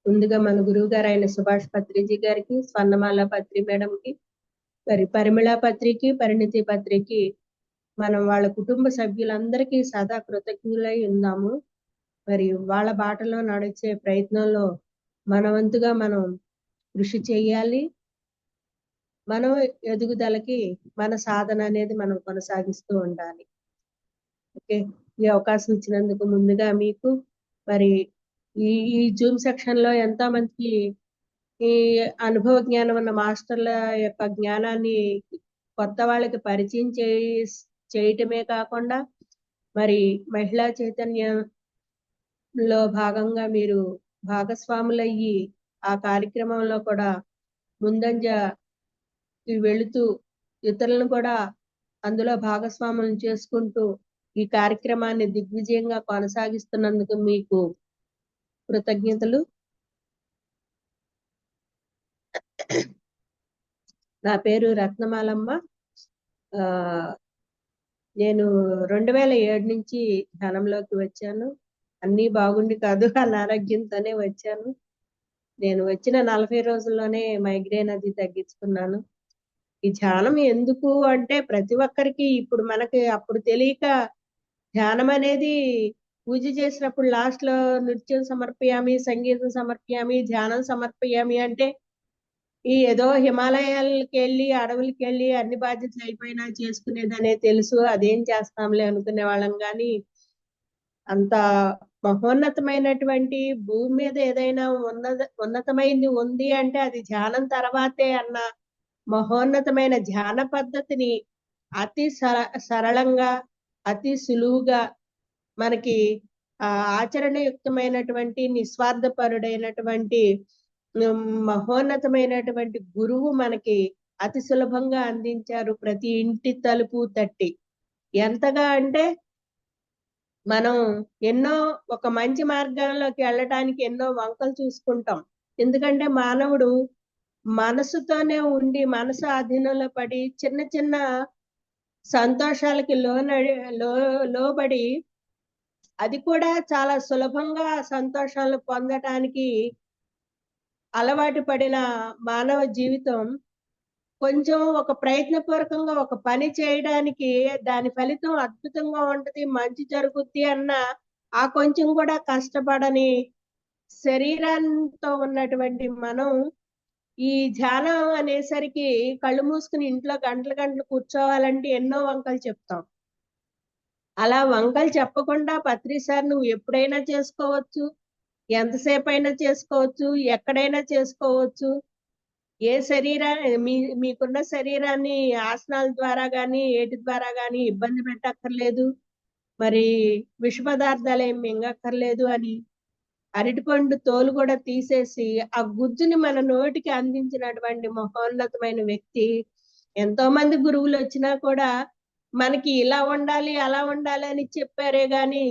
ముందుగా మన గురువు గారు అయిన సుభాష్ పత్రిజీ గారికి, స్వర్ణమాల పత్రి మేడంకి, మరి పరిమళ పత్రికి, పరిణితి పత్రికి మనం వాళ్ళ కుటుంబ సభ్యులందరికీ సదా కృతజ్ఞులై ఉందాము. మరి వాళ్ళ బాటలో నడిచే ప్రయత్నంలో మన వంతుగా మనం కృషి చేయాలి. మనం ఎదుగుదలకి మన సాధన అనేది మనం కొనసాగిస్తూ ఉండాలి. ఓకే, ఈ అవకాశం ఇచ్చినందుకు ముందుగా మీకు మరి ఈ ఈ జూమ్ సెక్షన్ లో ఎంతో మందికి ఈ అనుభవ జ్ఞానం ఉన్న మాస్టర్ల యొక్క జ్ఞానాన్ని కొత్త వాళ్ళకి పరిచయం చేయటమే కాకుండా మరి మహిళా చైతన్యంలో భాగంగా మీరు భాగస్వాములయ్యి ఆ కార్యక్రమంలో కూడా ముందంజ వెళుతూ ఇతరులను కూడా అందులో భాగస్వాములను చేసుకుంటూ ఈ కార్యక్రమాన్ని దిగ్విజయంగా కొనసాగిస్తున్నందుకు మీకు కృతజ్ఞతలు. నా పేరు రత్నమాలమ్మ. నేను 2007 నుంచి ధ్యానంలోకి వచ్చాను. అన్నీ బాగుండి కాదు, అనారోగ్యంతోనే వచ్చాను. నేను వచ్చిన 40 రోజుల్లోనే మైగ్రేన్ అది తగ్గించుకున్నాను. ఈ ధ్యానం ఎందుకు అంటే ప్రతి ఒక్కరికి ఇప్పుడు మనకి అప్పుడు తెలియక ధ్యానం అనేది పూజ చేసినప్పుడు లాస్ట్ లో నృత్యం సమర్పయామి, సంగీతం సమర్పయామి, ధ్యానం సమర్పయామి అంటే ఈ ఏదో హిమాలయాలకి వెళ్ళి అడవులకి వెళ్ళి అన్ని బాధ్యతలు అయిపోయినా చేసుకునేదనే తెలుసు, అదేం చేస్తాంలే అనుకునే వాళ్ళం. కానీ అంత మహోన్నతమైనటువంటి భూమి మీద ఏదైనా ఉన్నతమైంది ఉంది అంటే అది ధ్యానం తర్వాతే అన్న మహోన్నతమైన ధ్యాన పద్ధతిని అతి సరళంగా అతి సులువుగా మనకి ఆచరణయుక్తమైనటువంటి నిస్వార్థపరుడైనటువంటి మహోన్నతమైనటువంటి గురువు మనకి అతి సులభంగా అందించారు. ప్రతి ఇంటి తలుపు తట్టి ఎంతగా అంటే మనం ఎన్నో ఒక మంచి మార్గంలోకి వెళ్ళటానికి ఎన్నో వంకలు చూసుకుంటాం. ఎందుకంటే మానవుడు మనసుతోనే ఉండి మనసు అధీనంలో పడి చిన్న చిన్న సంతోషాలకి లోబడి అది కూడా చాలా సులభంగా సంతోషాలను పొందటానికి అలవాటు పడిన మానవ జీవితం కొంచెం ఒక ప్రయత్నపూర్వకంగా ఒక పని చేయడానికి దాని ఫలితం అద్భుతంగా ఉంటది, మంచి జరుగుద్ది అన్న ఆ కొంచెం కూడా కష్టపడని శరీరంతో ఉన్నటువంటి మనం ఈ ధ్యానం అనేసరికి కళ్ళు మూసుకుని ఇంట్లో గంటలు గంటలు కూర్చోవాలంటే ఎన్నో వంకలు చెప్తాం. అలా వంకలు చెప్పకుండా పత్రి సార్ నువ్వు ఎప్పుడైనా చేసుకోవచ్చు, ఎంతసేపు అయినా చేసుకోవచ్చు, ఎక్కడైనా చేసుకోవచ్చు. ఏ మీకున్న శరీరాన్ని ఆసనాల ద్వారా గాని ఏటి ద్వారా గాని ఇబ్బంది పెట్టక్కర్లేదు, మరి విష పదార్థాలు ఏం మింగక్కర్లేదు అని అరటిపండు తోలు కూడా తీసేసి ఆ గుజ్జుని మన నోటికి అందించినటువంటి మహోన్నతమైన వ్యక్తి. ఎంతో మంది గురువులు వచ్చినా కూడా మనకి ఇలా ఉండాలి అలా ఉండాలి అని చెప్పారే గాని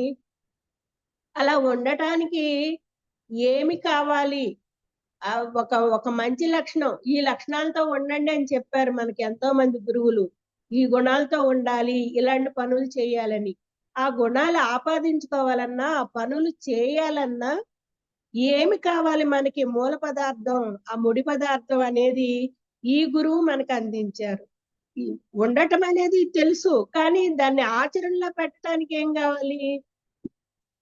అలా ఉండటానికి ఏమి కావాలి, ఒక మంచి లక్షణం, ఈ లక్షణాలతో ఉండండి అని చెప్పారు మనకి ఎంతో మంది గురువులు. ఈ గుణాలతో ఉండాలి, ఇలాంటి పనులు చేయాలని. ఆ గుణాలు ఆపాదించుకోవాలన్నా ఆ పనులు చేయాలన్నా ఏమి కావాలి మనకి? మూల పదార్థం, ఆ ముడి పదార్థం అనేది ఈ గురువు మనకు అందించారు. ఉండటం అనేది తెలుసు, కానీ దాన్ని ఆచరణలో పెట్టడానికి ఏం కావాలి?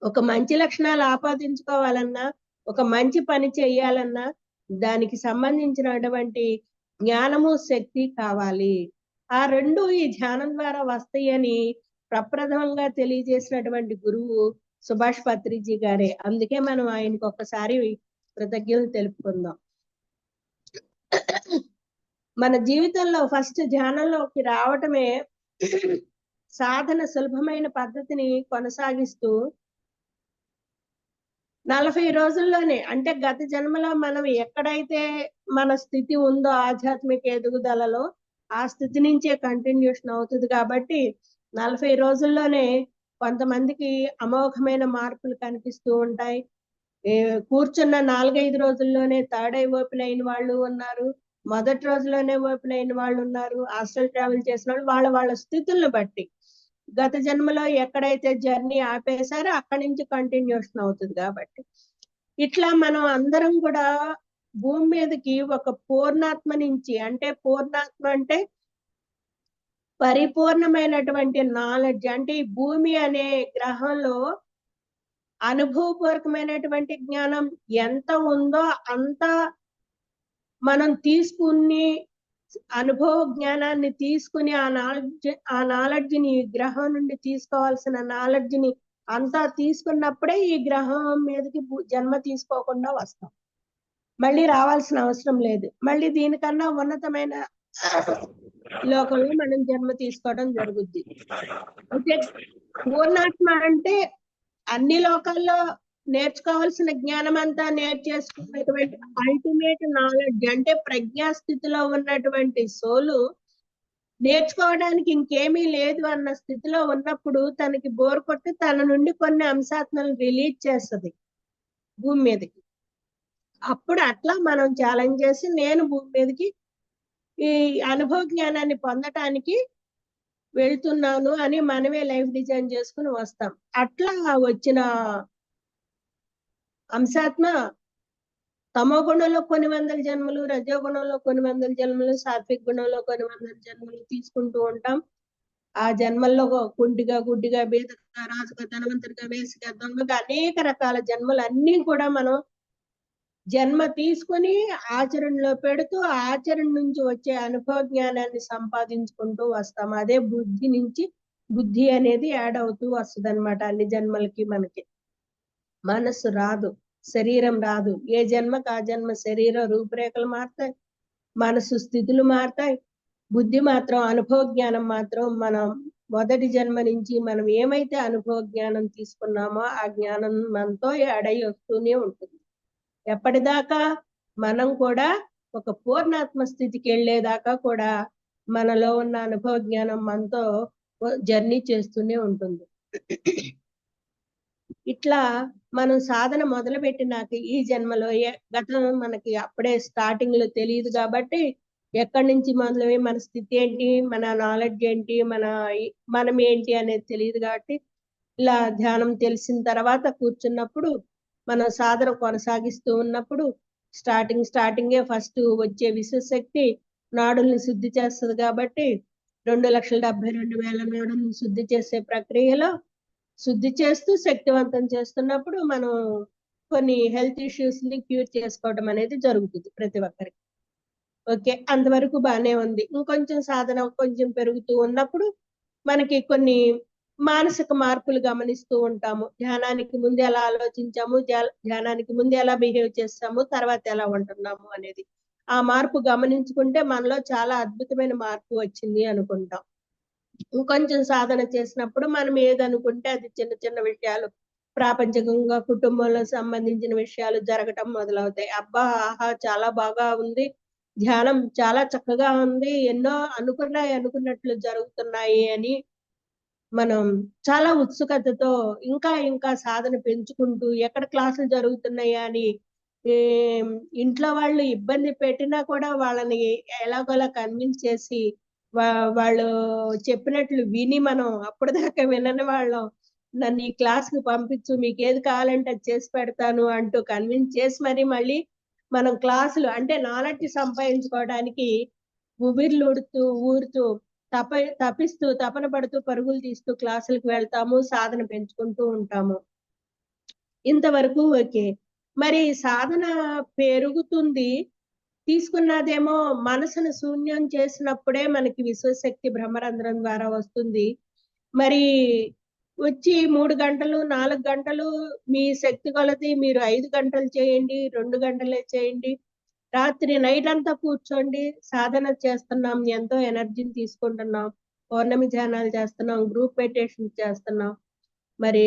ఒక మంచి లక్షణాలు ఆపాదించుకోవాలన్నా ఒక మంచి పని చేయాలన్నా దానికి సంబంధించినటువంటి జ్ఞానము శక్తి కావాలి. ఆ రెండు ఈ ధ్యానం ద్వారా వస్తాయని ప్రప్రథమంగా తెలియజేసినటువంటి గురువు సుభాష్ పత్రిజీ గారే. అందుకే మనం ఆయనకు ఒక్కసారి కృతజ్ఞతలు తెలుపుకుందాం. మన జీవితంలో ఫస్ట్ ధ్యానంలోకి రావటమే సాధన సులభమైన పద్ధతిని కొనసాగిస్తూ 40 రోజుల్లోనే, అంటే గత జన్మలో మనం ఎక్కడైతే మన స్థితి ఉందో ఆధ్యాత్మిక ఎదుగుదలలో ఆ స్థితి నుంచే కంటిన్యూషన్ అవుతుంది. కాబట్టి 40 రోజుల్లోనే కొంతమందికి అమోఘమైన మార్పులు కనిపిస్తూ ఉంటాయి. కూర్చున్న 4-5 రోజుల్లోనే థర్డ్ ఐ ఓపెన్ అయిన వాళ్ళు ఉన్నారు, మొదటి రోజులోనే ఓపెన్ అయిన వాళ్ళు ఉన్నారు. హాస్టల్ ట్రావెల్ చేసిన వాళ్ళు వాళ్ళ స్థితులను బట్టి గత జన్మలో ఎక్కడైతే జర్నీ ఆపేశారో అక్కడి నుంచి కంటిన్యూషన్ అవుతుంది. కాబట్టి ఇట్లా మనం అందరం కూడా భూమి మీదకి ఒక పూర్ణాత్మ నుంచి, అంటే పూర్ణాత్మ అంటే పరిపూర్ణమైనటువంటి నాలెడ్జ్, అంటే ఈ భూమి అనే గ్రహంలో అనుభవపూర్వకమైనటువంటి జ్ఞానం ఎంత ఉందో అంత మనం తీసుకుని, అనుభవ జ్ఞానాన్ని తీసుకుని ఆ నాలెడ్జ్ ని, గ్రహం నుండి తీసుకోవాల్సిన నాలెడ్జ్ ని అంతా తీసుకున్నప్పుడే ఈ గ్రహం మీదకి జన్మ తీసుకోకుండా వస్తాం. మళ్ళీ రావాల్సిన అవసరం లేదు. మళ్ళీ దీనికన్నా ఉన్నతమైన లోకంలో మనం జన్మ తీసుకోవడం జరుగుద్ది. అయితే పూర్ణాత్మ అంటే అన్ని లోకాల్లో నేర్చుకోవాల్సిన జ్ఞానం అంతా నేర్చేసుకున్నటువంటి అల్టిమేట్ నాలెడ్జ్, అంటే ప్రజ్ఞా స్థితిలో ఉన్నటువంటి సోలు నేర్చుకోవడానికి ఇంకేమీ లేదు అన్న స్థితిలో ఉన్నప్పుడు తనకి బోర్ కొట్టి తన నుండి కొన్ని అంశాత్మలను రిలీజ్ చేస్తుంది భూమి మీదకి. అప్పుడు అట్లా మనం ఛాలెంజ్ చేసి నేను భూమి మీదకి ఈ అనుభవ జ్ఞానాన్ని పొందటానికి వెళ్తున్నాను అని మనమే లైఫ్ డిజైన్ చేసుకుని వస్తాం. అట్లా వచ్చిన అంశాత్మ తమో గుణంలో కొన్ని వందల జన్మలు, రజో గుణంలో కొన్ని వందల జన్మలు, సాత్విక గుణంలో కొన్ని వందల జన్మలు తీసుకుంటూ ఉంటాం. ఆ జన్మల్లో కుంటిగా, గుడ్డిగా, బీదగా, రాజుగా, ధనవంతుడిగా, వేసిగా, దొంగగా అనేక రకాల జన్మలు అన్ని కూడా మనం జన్మ తీసుకుని ఆచరణలో పెడుతూ ఆచరణ నుంచి వచ్చే అనుభవ జ్ఞానాన్ని సంపాదించుకుంటూ వస్తాం. అదే బుద్ధి నుంచి బుద్ధి అనేది యాడ్ అవుతూ వస్తుంది అనమాట అన్ని జన్మలకి. మనకి మనస్సు రాదు, శరీరం రాదు. ఏ జన్మకు ఆ జన్మ శరీర రూపురేఖలు మారుతాయి, మనసు స్థితులు మారుతాయి. బుద్ధి మాత్రం, అనుభవ జ్ఞానం మాత్రం మనం మొదటి జన్మ నుంచి మనం ఏమైతే అనుభవ జ్ఞానం తీసుకున్నామో ఆ జ్ఞానం మనతో యాడై వస్తూనే ఉంటుంది. ఎప్పటిదాకా? మనం కూడా ఒక పూర్ణాత్మ స్థితికి వెళ్ళేదాకా కూడా మనలో ఉన్న అనుభవ జ్ఞానం మనతో జర్నీ చేస్తూనే ఉంటుంది. ఇట్లా మనం సాధన మొదలుపెట్టినాక ఈ జన్మలో గతం మనకి అప్పుడే స్టార్టింగ్ లో తెలియదు కాబట్టి ఎక్కడి నుంచి మొదలై మన స్థితి ఏంటి, మన నాలెడ్జ్ ఏంటి, మనం ఏంటి అనేది తెలియదు కాబట్టి ఇలా ధ్యానం తెలిసిన తర్వాత కూర్చున్నప్పుడు మనం సాధన కొనసాగిస్తూ ఉన్నప్పుడు స్టార్టింగే ఫస్ట్ వచ్చే విశ్వశక్తి నాడుల్ని శుద్ధి చేస్తుంది కాబట్టి 2,72,000 నాడుల్ని శుద్ధి చేసే ప్రక్రియలో శుద్ధి చేస్తూ శక్తివంతం చేస్తున్నప్పుడు మనం కొన్ని హెల్త్ ఇష్యూస్ ని క్యూర్ చేసుకోవడం అనేది జరుగుతుంది ప్రతి ఒక్కరికి. ఓకే, అంతవరకు బాగానే ఉంది. ఇంకొంచెం సాధన కొంచెం పెరుగుతూ ఉన్నప్పుడు మనకి కొన్ని మానసిక మార్పులు గమనిస్తూ ఉంటాము. ధ్యానానికి ముందు ఎలా ఆలోచించాము, ధ్యానానికి ముందు ఎలా బిహేవ్ చేస్తాము, తర్వాత ఎలా ఉంటున్నాము అనేది ఆ మార్పు గమనించుకుంటే మనలో చాలా అద్భుతమైన మార్పు వచ్చింది అనుకుంటాం. ఇంకొంచెం సాధన చేసినప్పుడు మనం ఏదనుకుంటే అది చిన్న చిన్న విషయాలు, ప్రాపంచికంగా కుటుంబంలో సంబంధించిన విషయాలు జరగటం మొదలవుతాయి. అబ్బా, ఆహా, చాలా బాగా ఉంది, ధ్యానం చాలా చక్కగా ఉంది, ఎన్నో అనుకున్నట్లు జరుగుతున్నాయి అని మనం చాలా ఉత్సుకతతో ఇంకా ఇంకా సాధన పెంచుకుంటూ ఎక్కడ క్లాసులు జరుగుతున్నాయా అని ఇంట్లో వాళ్ళు ఇబ్బంది పెట్టినా కూడా వాళ్ళని ఎలాగోలా కన్విన్స్ చేసి వాళ్ళు చెప్పినట్లు విని, మనం అప్పటిదాకా వినని వాళ్ళం నన్ను ఈ క్లాస్ కి పంపించు, మీకు ఏది కావాలంటే అది చేసి పెడతాను అంటూ కన్విన్స్ చేసి మరి మళ్ళీ మనం క్లాసులు అంటే నాలెడ్జ్ సంపాదించుకోవడానికి ఊరుతూ తపిస్తూ తపన పడుతూ పరుగులు తీస్తూ క్లాసులకు వెళ్తాము, సాధన పెంచుకుంటూ ఉంటాము. ఇంతవరకు ఓకే. మరి సాధన పెరుగుతుంది, తీసుకున్నదేమో మనసును శూన్యం చేసినప్పుడే మనకి విశ్వశక్తి బ్రహ్మరంధ్రం ద్వారా వస్తుంది. మరి వచ్చి 3 గంటలు 4 గంటలు మీ శక్తి కొలది మీరు 5 గంటలు చేయండి, 2 గంటలే చేయండి, రాత్రి నైట్ అంతా కూర్చోండి, సాధన చేస్తున్నాం, ఎంతో ఎనర్జీని తీసుకుంటున్నాం, పౌర్ణమి ధ్యానాలు చేస్తున్నాం, గ్రూప్ మెడిటేషన్ చేస్తున్నాం. మరి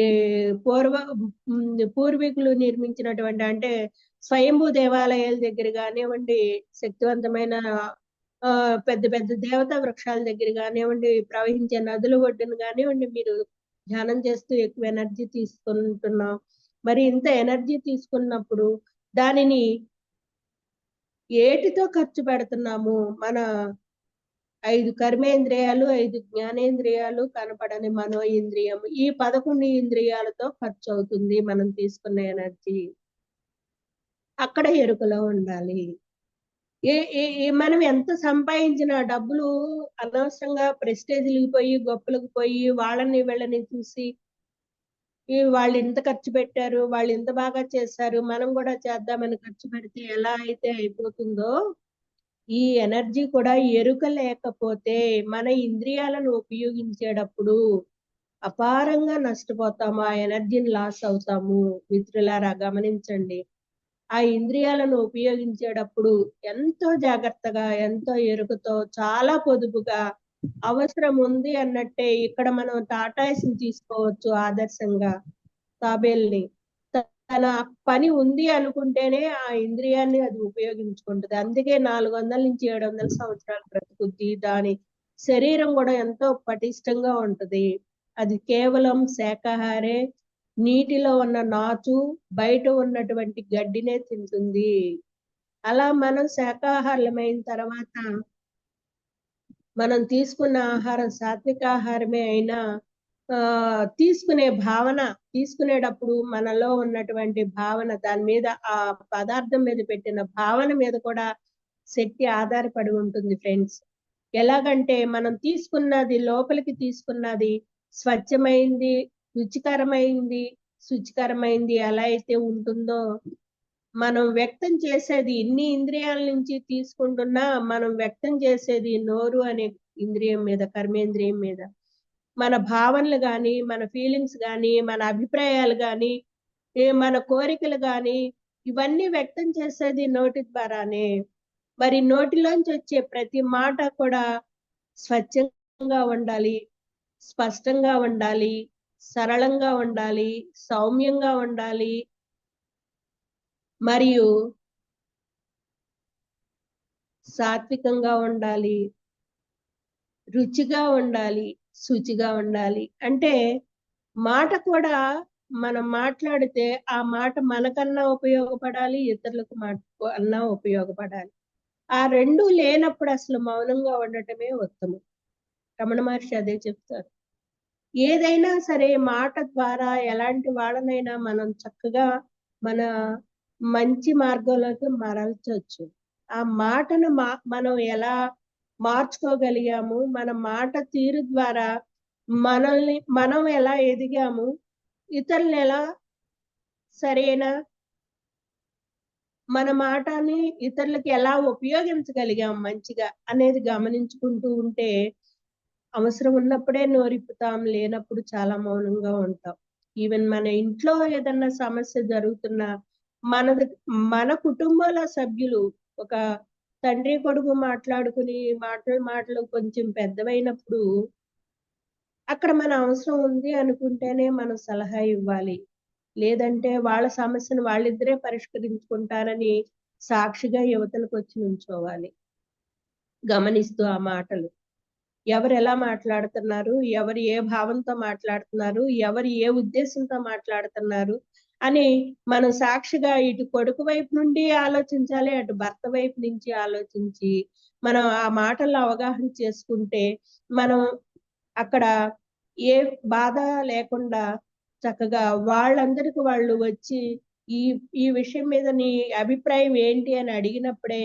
పూర్వీకులు నిర్మించినటువంటి అంటే స్వయంభూ దేవాలయాల దగ్గర కానివ్వండి, శక్తివంతమైన పెద్ద పెద్ద దేవతా వృక్షాల దగ్గర కానివ్వండి, ప్రవహించే నదుల ఒడ్డున కానివ్వండి, మీరు ధ్యానం చేస్తూ ఎక్కువ ఎనర్జీ తీసుకుంటున్నాం. మరి ఇంత ఎనర్జీ తీసుకున్నప్పుడు దానిని ఏటితో ఖర్చు పెడుతున్నాము? మన 5 కర్మేంద్రియాలు, 5 జ్ఞానేంద్రియాలు, కనపడని మనో ఇంద్రియం, ఈ 11 ఇంద్రియాలతో ఖర్చు అవుతుంది మనం తీసుకున్న ఎనర్జీ. అక్కడ ఎరుకలో ఉండాలి. మనం ఎంత సంపాదించిన డబ్బులు అనవసరంగా ప్రెస్టేజ్‌లకి పోయి, గొప్పలకు పోయి, వాళ్ళని వీళ్ళని చూసి, వాళ్ళు ఇంత ఖర్చు పెట్టారు, వాళ్ళు ఇంత బాగా చేశారు, మనం కూడా చేద్దామని ఖర్చు పెడితే ఎలా అయితే అయిపోతుందో, ఈ ఎనర్జీ కూడా ఎరుక లేకపోతే మన ఇంద్రియాలను ఉపయోగించేటప్పుడు అపారంగా నష్టపోతాము. ఆ ఎనర్జీని లాస్ అవుతాము. మిత్రులారా గమనించండి. ఆ ఇంద్రియాలను ఉపయోగించేటప్పుడు ఎంతో జాగ్రత్తగా, ఎంతో ఎరుకతో, చాలా పొదుపుగా, అవసరం ఉంది అన్నట్టే ఇక్కడ మనం టాటాయిస్‌ని తీసుకోవచ్చు ఆదర్శంగా. తాబేలుని. తన పని ఉంది అనుకుంటేనే ఆ ఇంద్రియాన్ని అది ఉపయోగించుకుంటది. అందుకే 400-700 సంవత్సరాలు బ్రతుకుద్ది. దాని శరీరం కూడా ఎంతో పటిష్టంగా ఉంటది. అది కేవలం శాకాహారే. నీటిలో ఉన్న నాచు, బయట ఉన్నటువంటి గడ్డినే తింటుంది. అలా మనం శాకాహారులమైన తర్వాత మనం తీసుకున్న ఆహారం సాత్విక ఆహారమే అయినా తీసుకునే భావన తీసుకునేటప్పుడు మనలో ఉన్నటువంటి భావన దాని మీద ఆ పదార్థం మీద పెట్టిన భావన మీద కూడా శక్తి ఆధారపడి ఉంటుంది ఫ్రెండ్స్. ఎలాగంటే మనం తీసుకున్నది లోపలికి తీసుకున్నది స్వచ్ఛమైంది, రుచికరమైంది, శుచికరమైంది ఎలా అయితే ఉంటుందో మనం వ్యక్తం చేసేది ఇన్ని ఇంద్రియాల నుంచి తీసుకుంటున్నా మనం వ్యక్తం చేసేది నోరు అనే ఇంద్రియం మీద, కర్మేంద్రియం మీద. మన భావనలు గాని, మన ఫీలింగ్స్ గాని, మన అభిప్రాయాలు గాని, మన కోరికలు గాని, ఇవన్నీ వ్యక్తం చేసేది నోటి ద్వారానే. మరి నోటిలోంచి వచ్చే ప్రతి మాట కూడా స్వచ్ఛంగా ఉండాలి, స్పష్టంగా ఉండాలి, సరళంగా ఉండాలి, సౌమ్యంగా ఉండాలి. మరియు సాత్వికంగా ఉండాలి, రుచిగా ఉండాలి, శుచిగా ఉండాలి. అంటే మాట కూడా మనం మాట్లాడితే ఆ మాట మనకన్నా ఉపయోగపడాలి, ఇతరులకు అన్నా ఉపయోగపడాలి. ఆ 2 లేనప్పుడు అసలు మౌనంగా ఉండటమే ఉత్తమం. రమణ మహర్షి అదే చెప్తారు. ఏదైనా సరే మాట ద్వారా ఎలాంటి వాళ్ళనైనా మనం చక్కగా మన మంచి మార్గంలోకి మరల్చొచ్చు. ఆ మాటను మనం ఎలా మార్చుకోగలిగాము, మన మాట తీరు ద్వారా మనం ఎలా ఎదిగాము, ఇతరులను ఎలా సరైన మన మాటని ఇతరులకి ఎలా ఉపయోగించగలిగాం మంచిగా అనేది గమనించుకుంటూ ఉంటే అవసరం ఉన్నప్పుడే నోరిప్పుతాం, లేనప్పుడు చాలా మౌనంగా ఉంటాం. ఈవెన్ మన ఇంట్లో ఏదన్నా సమస్య జరుగుతున్నా మనది మన కుటుంబాల సభ్యులు ఒక తండ్రి కొడుకు మాట్లాడుకుని మాటలు కొంచెం పెద్దవైనప్పుడు అక్కడ మన అవసరం ఉంది అనుకుంటేనే మనం సలహా ఇవ్వాలి. లేదంటే వాళ్ళ సమస్యను వాళ్ళిద్దరే పరిష్కరించుకుంటారని సాక్షిగా యువతలకొచ్చి నుంచోవాలి. గమనిస్తూ ఆ మాటలు. ఎవరు ఎలా మాట్లాడుతున్నారు, ఎవరు ఏ భావంతో మాట్లాడుతున్నారు, ఎవరు ఏ ఉద్దేశంతో మాట్లాడుతున్నారు అని మనం సాక్షిగా ఇటు కొడుకు వైపు నుండి ఆలోచించాలి, అటు భర్త వైపు నుంచి ఆలోచించి మనం ఆ మాటల్లో అవగాహన చేసుకుంటే మనం అక్కడ ఏ బాధ లేకుండా చక్కగా వాళ్ళందరికి వాళ్ళు వచ్చి ఈ ఈ విషయం మీద నీ అభిప్రాయం ఏంటి అని అడిగినప్పుడే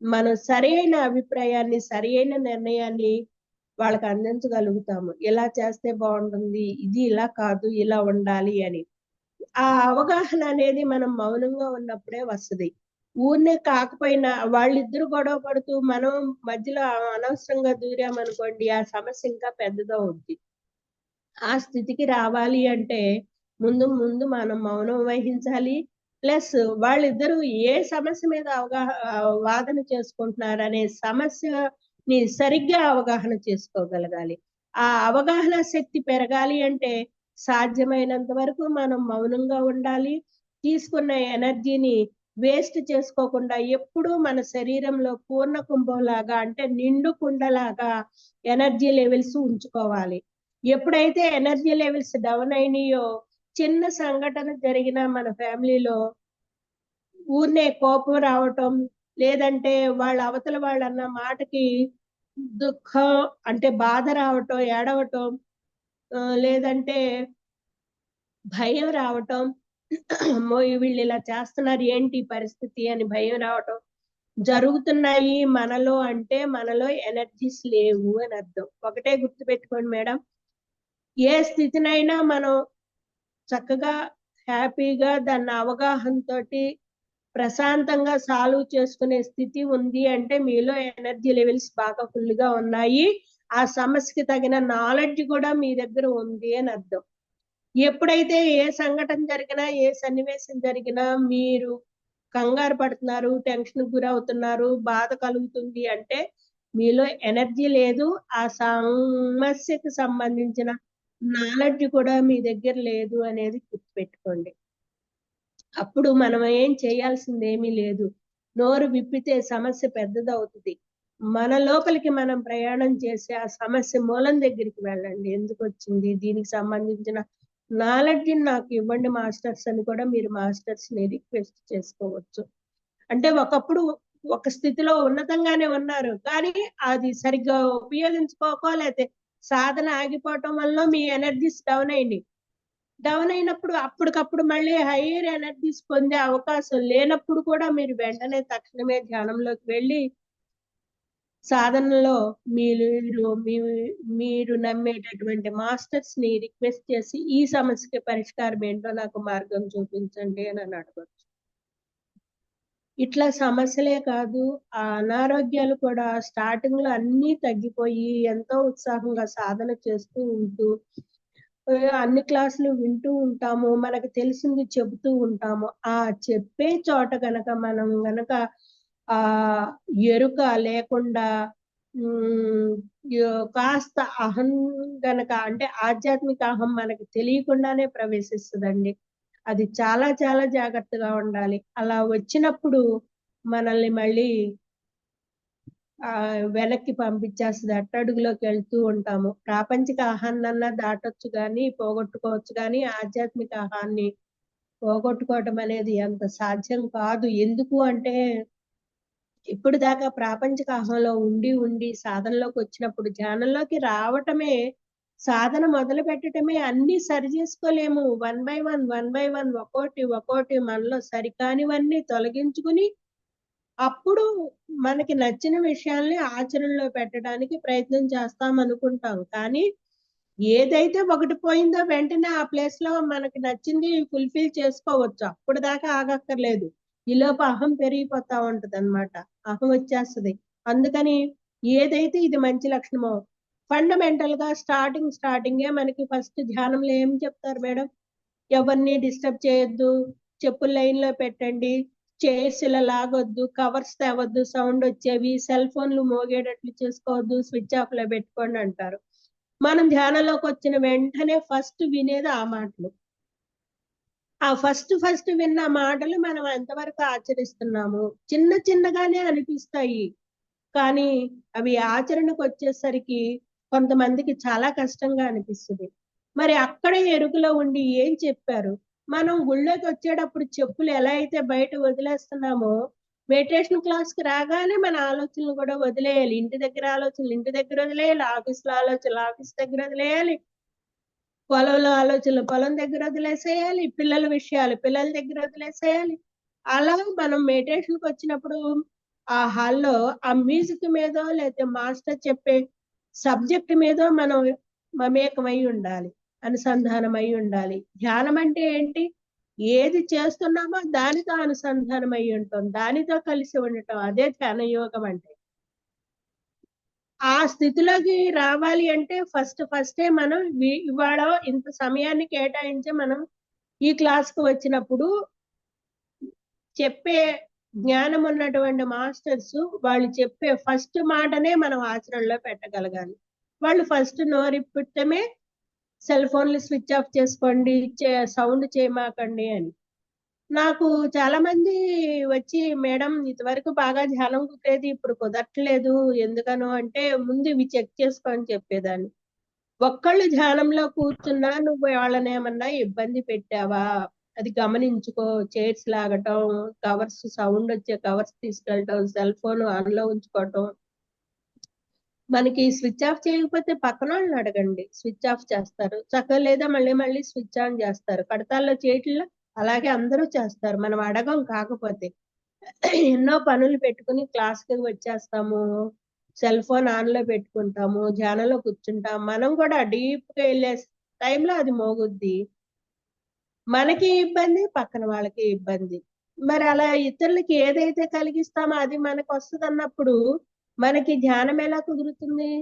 మనం సరైన అభిప్రాయాన్ని, సరైన నిర్ణయాన్ని వాళ్ళకి అందించగలుగుతాము. ఇలా చేస్తే బాగుంటుంది, ఇది ఇలా కాదు, ఇలా ఉండాలి అని. ఆ అవగాహన అనేది మనం మౌనంగా ఉన్నప్పుడే వస్తది. ఊరినే కాకపోయినా వాళ్ళిద్దరు గొడవ పడుతూ మనం మధ్యలో అనవసరంగా దూరామనుకోండి ఆ సమస్య ఇంకా పెద్దదవుద్ది. ఆ స్థితికి రావాలి అంటే ముందు ముందు మనం మౌనం వహించాలి. ప్లస్ వాళ్ళిద్దరూ ఏ సమస్య మీద వాదన చేసుకుంటున్నారనే సమస్యని సరిగ్గా అవగాహన చేసుకోగలగాలి. ఆ అవగాహన శక్తి పెరగాలి అంటే సాధ్యమైనంత వరకు మనం మౌనంగా ఉండాలి. తీసుకున్న ఎనర్జీని వేస్ట్ చేసుకోకుండా ఎప్పుడూ మన శరీరంలో పూర్ణ కుంభంలాగా అంటే నిండు కుండలాగా ఎనర్జీ లెవెల్స్ ఉంచుకోవాలి. ఎప్పుడైతే ఎనర్జీ లెవెల్స్ డౌన్ అయినాయో చిన్న సంఘటన జరిగిన మన ఫ్యామిలీలో ఊరినే కోపం రావటం, లేదంటే వాళ్ళ అవతల వాళ్ళన్న మాటకి దుఃఖం అంటే బాధ రావటం, ఏడవటం, లేదంటే భయం రావటం, అమ్మో వీళ్ళు ఇలా చేస్తున్నారు ఏంటి పరిస్థితి అని భయం రావటం జరుగుతున్నాయి మనలో అంటే మనలో ఎనర్జీస్ లేవు అని అర్థం. ఒకటే గుర్తుపెట్టుకోండి మేడం, ఏ స్థితినైనా మనం చక్కగా హ్యాపీగా దాన్ని అవగాహనతోటి ప్రశాంతంగా సాల్వ్ చేసుకునే స్థితి ఉంది అంటే మీలో ఎనర్జీ లెవెల్స్ బాగా ఫుల్ గా ఉన్నాయి, ఆ సమస్యకి తగిన నాలెడ్జ్ కూడా మీ దగ్గర ఉంది అని అర్థం. ఎప్పుడైతే ఏ సంఘటన జరిగినా ఏ సన్నివేశం జరిగినా మీరు కంగారు పడుతున్నారు, టెన్షన్ గురవుతున్నారు, బాధ కలుగుతుంది అంటే మీలో ఎనర్జీ లేదు, ఆ సమస్యకు సంబంధించిన నాలెడ్జ్ కూడా మీ దగ్గర లేదు అనేది గుర్తుపెట్టుకోండి. అప్పుడు మనం ఏం చేయాల్సింది ఏమీ లేదు, నోరు విప్పితే సమస్య పెద్దదవుతుంది. మన లోపలికి మనం ప్రయాణం చేసి ఆ సమస్య మూలం దగ్గరికి వెళ్ళండి, ఎందుకు వచ్చింది, దీనికి సంబంధించిన నాలెడ్జ్ నాకు ఇవ్వండి మాస్టర్స్ అని కూడా మీరు మాస్టర్స్ ని రిక్వెస్ట్ చేసుకోవచ్చు. అంటే ఒకప్పుడు ఒక స్థితిలో ఉన్నతంగానే ఉన్నారు కానీ అది సరిగ్గా ఉపయోగించుకోకో లేకపోతే సాధన ఆగిపోవటం వల్ల మీ ఎనర్జీస్ డౌన్ అయినప్పుడు అప్పటికప్పుడు మళ్ళీ హైయర్ ఎనర్జీస్ పొందే అవకాశం లేనప్పుడు కూడా మీరు వెంటనే తక్షణమే ధ్యానంలోకి వెళ్ళి సాధనలో మీరు నమ్మేటటువంటి మాస్టర్స్ ని రిక్వెస్ట్ చేసి ఈ సమస్యకి పరిష్కారం ఏంటో నాకు మార్గం చూపించండి అని అడగచ్చు. ఇట్లా సమస్యలే కాదు, ఆ అనారోగ్యాలు కూడా స్టార్టింగ్ లో అన్ని తగ్గిపోయి ఎంతో ఉత్సాహంగా సాధన చేస్తూ ఉంటూ అన్ని క్లాసులు వింటూ ఉంటాము, మనకు తెలిసింది చెబుతూ ఉంటాము. ఆ చెప్పే చోట మనం గనక ఆ ఎరుక లేకుండా కాస్త అహం గనక అంటే ఆధ్యాత్మిక అహం మనకి తెలియకుండానే ప్రవేశిస్తుందండి. అది చాలా చాలా జాగ్రత్తగా ఉండాలి. అలా వచ్చినప్పుడు మనల్ని మళ్ళీ వెనక్కి పంపించేస్తుంది, అట్టడుగులోకి వెళ్తూ ఉంటాము. ప్రాపంచిక ఆహాన్నన్నా దాటొచ్చు కానీ పోగొట్టుకోవచ్చు కానీ ఆధ్యాత్మిక ఆహాన్ని పోగొట్టుకోవటం అనేది అంత సాధ్యం కాదు. ఎందుకు అంటే ఇప్పుడు దాకా ప్రాపంచిక ఆహంలో ఉండి సాధనలోకి వచ్చినప్పుడు ధ్యానంలోకి రావటమే, సాధన మొదలు పెట్టడమే అన్ని సరి చేసుకోలేము. వన్ బై వన్ ఒక్కోటి మనలో సరికానివన్నీ తొలగించుకుని అప్పుడు మనకి నచ్చిన విషయాల్ని ఆచరణలో పెట్టడానికి ప్రయత్నం చేస్తాం అనుకుంటాం. కానీ ఏదైతే ఒకటి పోయిందో వెంటనే ఆ ప్లేస్ లో మనకి నచ్చింది ఫుల్ఫిల్ చేసుకోవచ్చు, అప్పుడు దాకా ఆగక్కర్లేదు. ఈలోపు అహం పెరిగిపోతా ఉంటది అనమాట, అహం వచ్చేస్తుంది. అందుకని ఏదైతే ఇది మంచి లక్షణమో ఫండమెంటల్ గా స్టార్టింగే మనకి ఫస్ట్ ధ్యానంలో ఏం చెప్తారు మేడం, ఎవరిని డిస్టర్బ్ చేయొద్దు, చెప్పులు లైన్ లో పెట్టండి, చైర్స్ ఇలా లాగొద్దు, కవర్స్ తేవద్దు, సౌండ్ వచ్చేవి, సెల్ ఫోన్లు మోగేటట్లు చేసుకోవద్దు, స్విచ్ ఆఫ్ లో పెట్టుకోండి అంటారు. మనం ధ్యానంలోకి వచ్చిన వెంటనే ఫస్ట్ వినేది ఆ మాటలు. ఆ ఫస్ట్ విన్న మాటలు మనం ఎంతవరకు ఆచరిస్తున్నాము, చిన్నగానే అనిపిస్తాయి కానీ అవి ఆచరణకు వచ్చేసరికి కొంతమందికి చాలా కష్టంగా అనిపిస్తుంది. మరి అక్కడే ఎరుకలో ఉండి ఏం చెప్పారు, మనం గుళ్ళోకి వచ్చేటప్పుడు చెప్పులు ఎలా అయితే బయట వదిలేస్తున్నామో మెడిటేషన్ క్లాస్ కి రాగానే మన ఆలోచనలు కూడా వదిలేయాలి. ఇంటి దగ్గర ఆలోచనలు ఇంటి దగ్గర వదిలేయాలి, ఆఫీసులో ఆలోచనలు ఆఫీస్ దగ్గర వదిలేయాలి, పొలంలో ఆలోచనలు పొలం దగ్గర వదిలేసేయాలి, పిల్లల విషయాలు పిల్లల దగ్గర వదిలేసేయాలి. అలా మనం మెడిటేషన్కి వచ్చినప్పుడు ఆ హాల్లో ఆ మ్యూజిక్ మీదో లేకపోతే మాస్టర్ చెప్పే సబ్జెక్ట్ మీదో మనం మమేకమై ఉండాలి, అనుసంధానమై ఉండాలి. ధ్యానం అంటే ఏంటి, ఏది చేస్తున్నామో దానితో అనుసంధానమై ఉంటాం, దానితో కలిసి ఉండటం, అదే ధ్యాన యోగం అంటే. ఆ స్థితిలోకి రావాలి అంటే ఫస్టే మనం ఇవాళ ఇంత సమయాన్ని కేటాయించి మనం ఈ క్లాస్కి వచ్చినప్పుడు చెప్పే జ్ఞానం ఉన్నటువంటి మాస్టర్స్ వాళ్ళు చెప్పే ఫస్ట్ మాటనే మనం ఆచరణలో పెట్టగలగాలి. వాళ్ళు ఫస్ట్ నోరిప్పటమే సెల్ ఫోన్లు స్విచ్ ఆఫ్ చేసుకోండి, సౌండ్ చేయమాకండి అని. నాకు చాలా మంది వచ్చి మేడం ఇంతవరకు బాగా ధ్యానం కుదిరేది, ఇప్పుడు కుదరట్లేదు ఎందుకనో అంటే ముందు ఇవి చెక్ చేసుకొని చెప్పేదాన్ని. ఒక్కళ్ళు ధ్యానంలో కూర్చున్నా నువ్వు వాళ్ళని ఏమన్నా ఇబ్బంది పెట్టావా అది గమనించుకో. చైర్స్ లాగటం, కవర్స్ సౌండ్ వచ్చే కవర్స్ తీసుకెళ్ళటం, సెల్ ఫోన్ ఆన్ లో ఉంచుకోవటం. మనకి స్విచ్ ఆఫ్ చేయకపోతే పక్కన వాళ్ళని అడగండి, స్విచ్ ఆఫ్ చేస్తారు చక్కగా, లేదా మళ్ళీ స్విచ్ ఆన్ చేస్తారు. కడతాల్లో చేయట్లా అలాగే అందరూ చేస్తారు, మనం అడగం. కాకపోతే ఎన్నో పనులు పెట్టుకుని క్లాస్కి వచ్చేస్తాము, సెల్ ఫోన్ ఆన్ లో పెట్టుకుంటాము, ధ్యానంలో కూర్చుంటాం. మనం కూడా డీప్ గా వెళ్ళే టైంలో అది మోగుద్ది, మనకి ఇబ్బంది, పక్కన వాళ్ళకి ఇబ్బంది. మరి అలా ఇతరులకి ఏదైతే కలిగిస్తామో అది మనకు వస్తుంది అన్నప్పుడు మనకి ధ్యానం ఎలా కుదురుతుంది?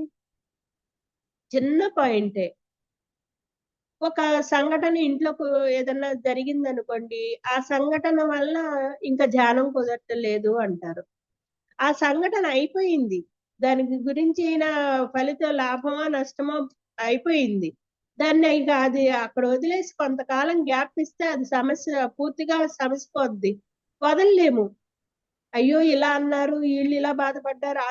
చిన్న పాయింటే, ఒక సంఘటన ఇంట్లో ఏదన్నా జరిగింది అనుకోండి, ఆ సంఘటన వల్ల ఇంకా ధ్యానం కుదరట్లేదు అంటారు. ఆ సంఘటన అయిపోయింది, దానికి గురించి ఫలితం లాభమో నష్టమో అయిపోయింది. దాన్ని ఇక అది అక్కడ వదిలేసి కొంతకాలం గ్యాప్ ఇస్తే అది సమస్య పూర్తిగా సమస్య పోద్ది, వదలలేము. అయ్యో ఇలా అన్నారు, వీళ్ళు ఇలా బాధపడ్డారు,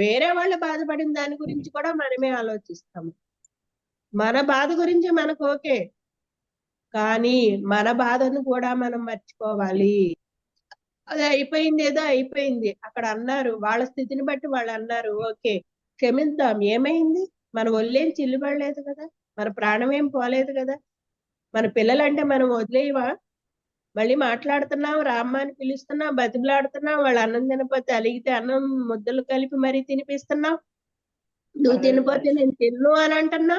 వేరే వాళ్ళు బాధపడిన దాని గురించి కూడా మనమే ఆలోచిస్తాము. మన బాధ గురించి మనకు ఓకే, కానీ మన బాధను కూడా మనం మర్చిపోవాలి. అది అయిపోయింది, ఏదో అయిపోయింది, అక్కడ అన్నారు, వాళ్ళ స్థితిని బట్టి వాళ్ళు అన్నారు, ఓకే క్షమిద్దాం. ఏమైంది? మన ఒళ్ళేం చిల్లుపడలేదు కదా, మన ప్రాణం ఏం పోలేదు కదా. మన పిల్లలంటే మనం వదిలేయవా? మళ్ళీ మాట్లాడుతున్నాం, రామ్మ అని పిలుస్తున్నాం, బతిమలాడుతున్నాం, వాళ్ళు అన్నం తినపోతే అలిగితే అన్నం ముద్దలు కలిపి మరీ తినిపిస్తున్నాం, నువ్వు తినపోతే నేను తిన్ను అని అంటున్నా.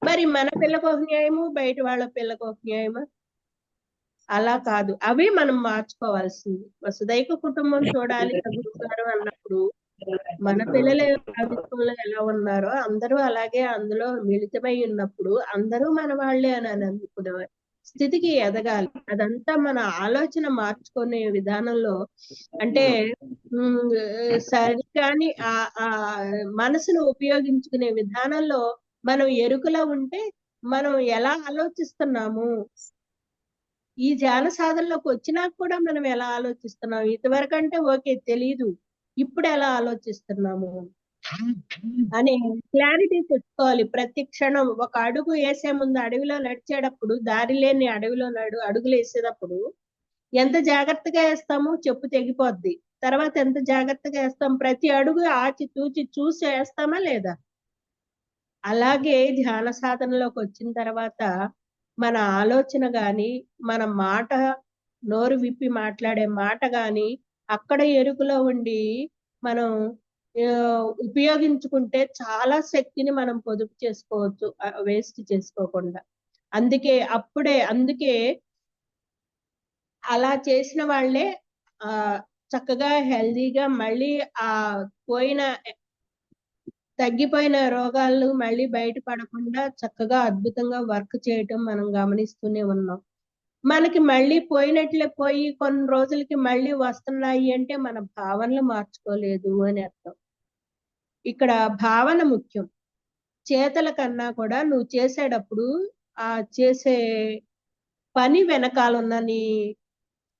మరి మన పిల్లకు ఒక న్యాయము, బయట వాళ్ళ పిల్లకు ఒక న్యాయమా? అలా కాదు, అవి మనం మార్చుకోవాల్సింది. వసుదైక కుటుంబం చూడాలి గురుగారు అన్నప్పుడు మన పిల్లలు భావిత్వంలో ఎలా ఉన్నారో అందరూ అలాగే అందులో మిళితమై ఉన్నప్పుడు అందరూ మన వాళ్ళే అని అనుకునే స్థితికి ఎదగాలి. అదంతా మన ఆలోచన మార్చుకునే విధానంలో, అంటే సరికాని ఆ మనసును ఉపయోగించుకునే విధానంలో మనం ఎరుకలో ఉంటే మనం ఎలా ఆలోచిస్తున్నాము, ఈ ధ్యాన సాధనలోకి వచ్చినాక కూడా మనం ఎలా ఆలోచిస్తున్నాం, ఇదివరకంటే ఓకే తెలీదు, ఇప్పుడు ఎలా ఆలోచిస్తున్నాము అనే క్లారిటీ తెచ్చుకోవాలి. ప్రతి క్షణం ఒక అడుగు వేసే ముందు, అడవిలో నడిచేటప్పుడు దారి లేని అడవిలో అడుగులు వేసేటప్పుడు ఎంత జాగ్రత్తగా వేస్తాము, చెప్పు తెగిపోద్ది. తర్వాత ఎంత జాగ్రత్తగా వేస్తాం, ప్రతి అడుగు ఆచి తూచి చూసి వేస్తామా లేదా? అలాగే ధ్యాన సాధనలోకి వచ్చిన తర్వాత మన ఆలోచన గాని, మన మాట, నోరు విప్పి మాట్లాడే మాట గాని అక్కడ ఎరుకలో ఉండి మనం ఉపయోగించుకుంటే చాలా శక్తిని మనం పొదుపు చేసుకోవచ్చు, వేస్ట్ చేసుకోకుండా. అందుకే అలా చేసిన వాళ్ళే చక్కగా హెల్దీగా మళ్ళీ ఆ పోయిన తగ్గిపోయిన రోగాలు మళ్ళీ బయటపడకుండా చక్కగా అద్భుతంగా వర్క్ చేయటం మనం గమనిస్తూనే ఉన్నాం. మనకి మళ్ళీ పోయినట్లే పోయి కొన్ని రోజులకి మళ్ళీ వస్తున్నాయి అంటే మన భావనలు మార్చుకోలేదు అని అర్థం. ఇక్కడ భావన ముఖ్యం, చేతల కన్నా కూడా నువ్వు చేసేటప్పుడు ఆ చేసే పని వెనకాలన్న నీ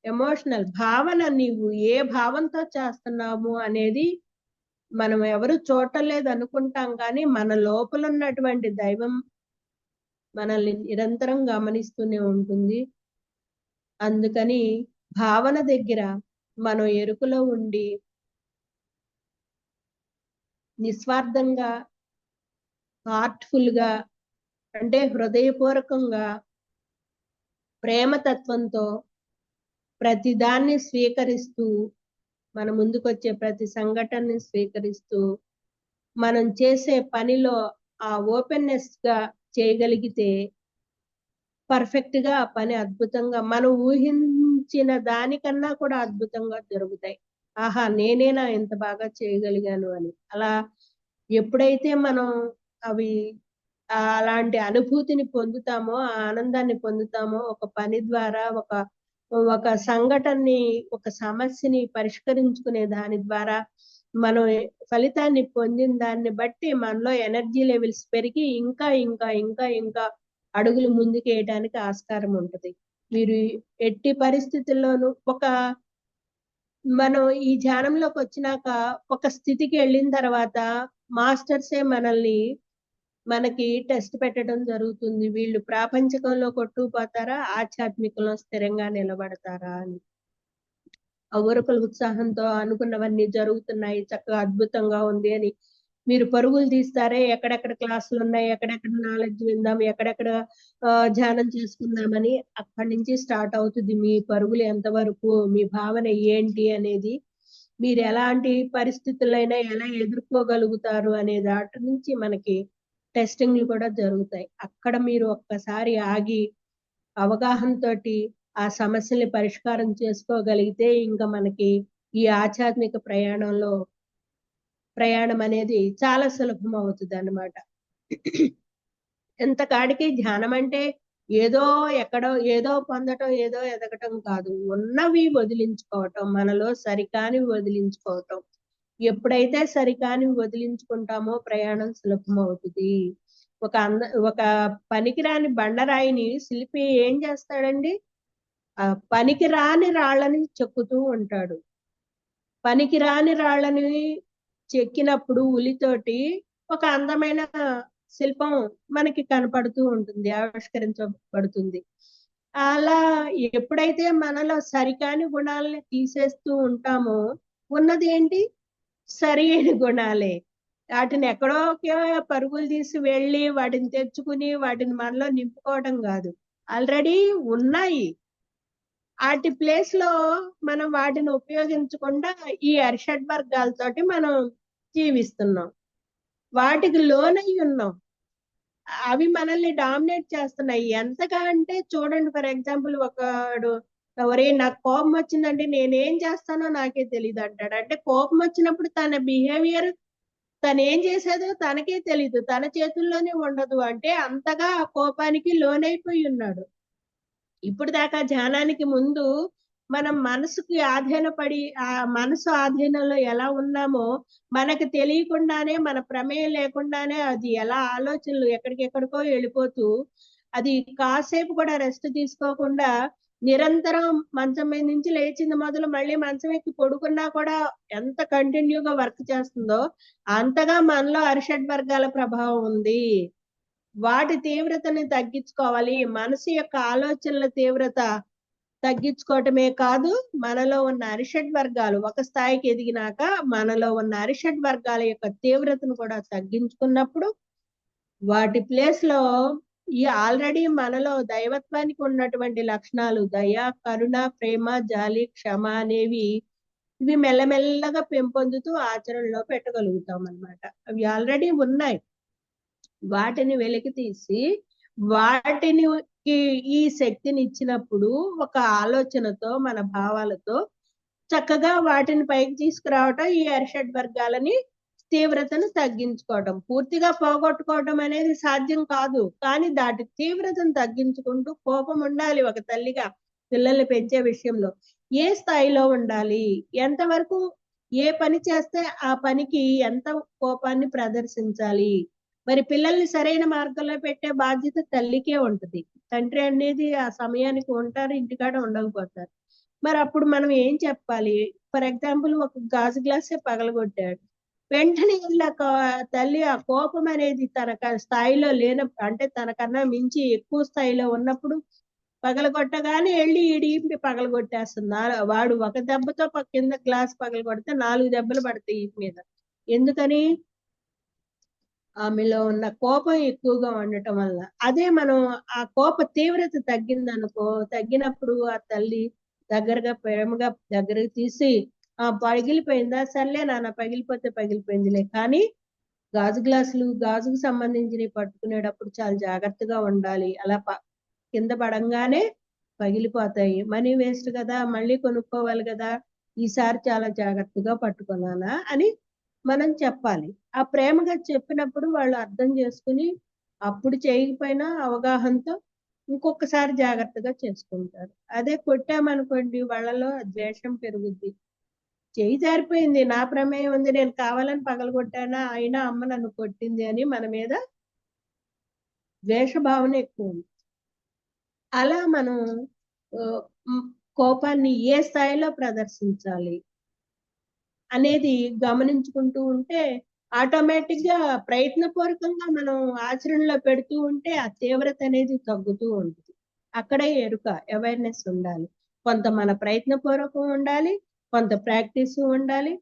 ఎమోషనల్ భావన, నీవు ఏ భావంతో చేస్తున్నాము అనేది మనం ఎవరు చూడలేదు అనుకుంటాం, కానీ మన లోపల ఉన్నటువంటి దైవం మనల్ని నిరంతరం గమనిస్తూనే ఉంటుంది. అందుకని భావన దగ్గర మనం ఎరుకలో ఉండి నిస్వార్థంగా, హార్ట్ఫుల్ గా, అంటే హృదయపూర్వకంగా, ప్రేమతత్వంతో ప్రతి దాన్ని స్వీకరిస్తూ, మన ముందుకొచ్చే ప్రతి సంఘటనని స్వీకరిస్తూ, మనం చేసే పనిలో ఆ ఓపెన్నెస్ గా చేయగలిగితే పర్ఫెక్ట్ గా ఆ పని అద్భుతంగా, మనం ఊహించిన దానికన్నా కూడా అద్భుతంగా జరుగుతాయి. ఆహా నేనేనా ఎంత బాగా చేయగలిగాను అని. అలా ఎప్పుడైతే మనం అవి అలాంటి అనుభూతిని పొందుతామో, ఆ ఆనందాన్ని పొందుతామో, ఒక పని ద్వారా ఒక ఒక సంఘటనని, ఒక సమస్యని పరిష్కరించుకునే దాని ద్వారా మనం ఫలితాన్ని పొందిన దాన్ని బట్టి మనలో ఎనర్జీ లెవెల్స్ పెరిగి ఇంకా ఇంకా ఇంకా ఇంకా అడుగులు ముందుకు వేయడానికి ఆస్కారం ఉంటది. మీరు ఎట్టి పరిస్థితుల్లోనూ మనం ఈ ధ్యానంలోకి వచ్చినాక ఒక స్థితికి వెళ్ళిన తర్వాత మాస్టర్సే మనకి టెస్ట్ పెట్టడం జరుగుతుంది, వీళ్ళు ప్రాపంచికంలో కొట్టుకుపోతారా, ఆధ్యాత్మికంలో స్థిరంగా నిలబడతారా అని. ఉత్సాహంతో అనుకున్నవన్నీ జరుగుతున్నాయి, చక్కగా అద్భుతంగా ఉంది అని మీరు పరుగులు తీస్తారే, ఎక్కడెక్కడ క్లాసులు ఉన్నాయి, ఎక్కడెక్కడ నాలెడ్జ్ విందాం, ఎక్కడెక్కడ ధ్యానం చేసుకుందామని అక్కడి నుంచి స్టార్ట్ అవుతుంది మీ పరుగులు ఎంతవరకు, మీ భావన ఏంటి అనేది, మీరు ఎలాంటి పరిస్థితులైనా ఎలా ఎదుర్కోగలుగుతారు అనే దాటి నుంచి మనకి టెస్టింగ్లు కూడా జరుగుతాయి. అక్కడ మీరు ఒక్కసారి ఆగి అవగాహనతోటి ఆ సమస్యల్ని పరిష్కారం చేసుకోగలిగితే ఇంకా మనకి ఈ ఆధ్యాత్మిక ప్రయాణం అనేది చాలా సులభం అవుతుంది అన్నమాట. ఎంతకాడికి ధ్యానం అంటే ఏదో ఎక్కడో ఏదో పొందటం, ఏదో ఎదగటం కాదు. ఉన్నవి వదిలించుకోవటం, మనలో సరికానివి వదిలించుకోవటం. ఎప్పుడైతే సరికానివి వదిలించుకుంటామో ప్రయాణం సులభం అవుతుంది. ఒక పనికిరాని బండరాయిని శిల్పి ఏం చేస్తాడండి? పనికిరాని రాళ్ళని చెక్కుతూ ఉంటాడు. పనికిరాని రాళ్ళని చెక్కినప్పుడు ఉలితోటి ఒక అందమైన శిల్పం మనకి కనపడుతూ ఉంటుంది, ఆవిష్కరించబడుతుంది. అలా ఎప్పుడైతే మనలో సరికాని గుణాలని తీసేస్తూ ఉంటామో ఉన్నది ఏంటి? సరి అయిన గుణాలే. వాటిని ఎక్కడో పరుగులు తీసి వెళ్ళి వాటిని తెచ్చుకుని వాటిని మనలో నింపుకోవడం కాదు, ఆల్రెడీ ఉన్నాయి. వాటి ప్లేస్ లో మనం వాటిని ఉపయోగించకుండా ఈ అరిషడ్ వర్గాలతోటి మనం జీవిస్తున్నాం, వాటికి లోనై ఉన్నాం. అవి మనల్ని డామినేట్ చేస్తున్నాయి. ఎంతగా అంటే చూడండి, ఫర్ ఎగ్జాంపుల్ ఒకడు ఎవరే నాకు కోపం వచ్చిందంటే నేనేం చేస్తానో నాకే తెలియదు అంటాడు. అంటే కోపం వచ్చినప్పుడు తన బిహేవియర్ తను ఏం చేసేదో తనకే తెలీదు, తన చేతుల్లోనే ఉండదు. అంటే అంతగా ఆ కోపానికి లోనైపోయి ఉన్నాడు. ఇప్పుడు దాకా ధ్యానానికి ముందు మనం మనసుకి ఆధీనపడి ఆ మనసు ఆధీనంలో ఎలా ఉన్నామో మనకు తెలియకుండానే, మన ప్రమేయం లేకుండానే అది ఎలా ఆలోచనలు ఎక్కడికెక్కడికో వెళ్ళిపోతూ, అది కాసేపు కూడా రెస్ట్ తీసుకోకుండా నిరంతరం మంచం మీద నుంచి లేచింది మొదలు మళ్ళీ మంచం ఎక్కి పడుకున్నా కూడా ఎంత కంటిన్యూగా వర్క్ చేస్తుందో అంతగా మనలో అరిషడ్ వర్గాల ప్రభావం ఉంది. వాటి తీవ్రతని తగ్గించుకోవాలి. మనసు యొక్క ఆలోచనల తీవ్రత తగ్గించుకోవటమే కాదు, మనలో ఉన్న అరిషడ్ వర్గాలు ఒక స్థాయికి ఎదిగినాక మనలో ఉన్న అరిషడ్ వర్గాల యొక్క తీవ్రతను కూడా తగ్గించుకున్నప్పుడు వాటి ప్లేస్ లో ఈ ఆల్రెడీ మనలో దైవత్వానికి ఉన్నటువంటి లక్షణాలు దయ, కరుణ, ప్రేమ, జాలి, క్షమ అనేవి ఇవి మెల్లమెల్లగా పెంపొందుతూ ఆచరణలో పెట్టగలుగుతాం అన్నమాట. అవి ఆల్రెడీ ఉన్నాయి. వాటిని వెలికి తీసి వాటిని ఈ శక్తిని ఇచ్చినప్పుడు ఒక ఆలోచనతో, మన భావాలతో చక్కగా వాటిని పైకి తీసుకురావటం, ఈ అరిషడ్ వర్గాలని తీవ్రతను తగ్గించుకోవటం. పూర్తిగా పోగొట్టుకోవటం అనేది సాధ్యం కాదు, కానీ దాటి తీవ్రతను తగ్గించుకుంటూ కోపం ఉండాలి ఒక తల్లిగా పిల్లల్ని పెంచే విషయంలో. ఏ స్థాయిలో ఉండాలి, ఎంతవరకు ఏ పని చేస్తే ఆ పనికి ఎంత కోపాన్ని ప్రదర్శించాలి, మరి పిల్లల్ని సరైన మార్గంలో పెట్టే బాధ్యత తల్లికే ఉంటుంది. తండ్రి అనేది ఆ సమయానికి ఉంటారు, ఇంటికాడ ఉండకపోతారు. మరి అప్పుడు మనం ఏం చెప్పాలి? ఫర్ ఎగ్జాంపుల్ ఒక గాజు గ్లాసే పగలగొట్టాడు, వెంటనే తల్లి ఆ కోపం అనేది తన స్థాయిలో అంటే తనకన్నా మించి ఎక్కువ స్థాయిలో ఉన్నప్పుడు పగలగొట్టగానే వెళ్ళి ఈడి పగలగొట్టేస్తుంది. వాడు ఒక దెబ్బతో కింద గ్లాస్ పగలగొడితే 4 దెబ్బలు పడతాయి ఈపు మీద. ఎందుకని? ఆమెలో ఉన్న కోపం ఎక్కువగా ఉండటం వల్ల. అదే మనం ఆ కోప తీవ్రత తగ్గినప్పుడు ఆ తల్లి దగ్గరగా ప్రేమగా దగ్గరకు తీసి పగిలిపోయిందా, సర్లే నాన్న పగిలిపోతే పగిలిపోయిందిలే, కానీ గాజుకు సంబంధించినవి పట్టుకునేటప్పుడు చాలా జాగ్రత్తగా ఉండాలి. అలా కింద పడంగానే పగిలిపోతాయి, మనీ వేస్ట్ కదా, మళ్ళీ కొనుక్కోవాలి కదా, ఈసారి చాలా జాగ్రత్తగా పట్టుకున్నానా అని మనం చెప్పాలి. ఆ ప్రేమగా చెప్పినప్పుడు వాళ్ళు అర్థం చేసుకుని అప్పుడు చేయకపోయినా అవగాహనతో ఇంకొకసారి జాగ్రత్తగా చేసుకుంటారు. అదే కొట్టామనుకోండి వాళ్ళలో ద్వేషం పెరుగుద్ది. చేయి జారిపోయింది, నా ప్రమేయం ఉంది, నేను కావాలని పగలగొట్టానా, అయినా అమ్మ నన్ను కొట్టింది అని మన మీద ద్వేష భావన ఎక్కువ ఉంది. అలా మనం కోపాన్ని ఏ స్థాయిలో ప్రదర్శించాలి అనేది గమనించుకుంటూ ఉంటే ఆటోమేటిక్ గా ప్రయత్నపూర్వకంగా మనం ఆచరణలో పెడుతూ ఉంటే ఆ తీవ్రత అనేది తగ్గుతూ ఉంటుంది. అక్కడే ఎరుక, అవేర్నెస్ ఉండాలి. కొంత మన ప్రయత్నపూర్వకం ఉండాలి, కొంత ప్రాక్టీస్ ఉండాలి.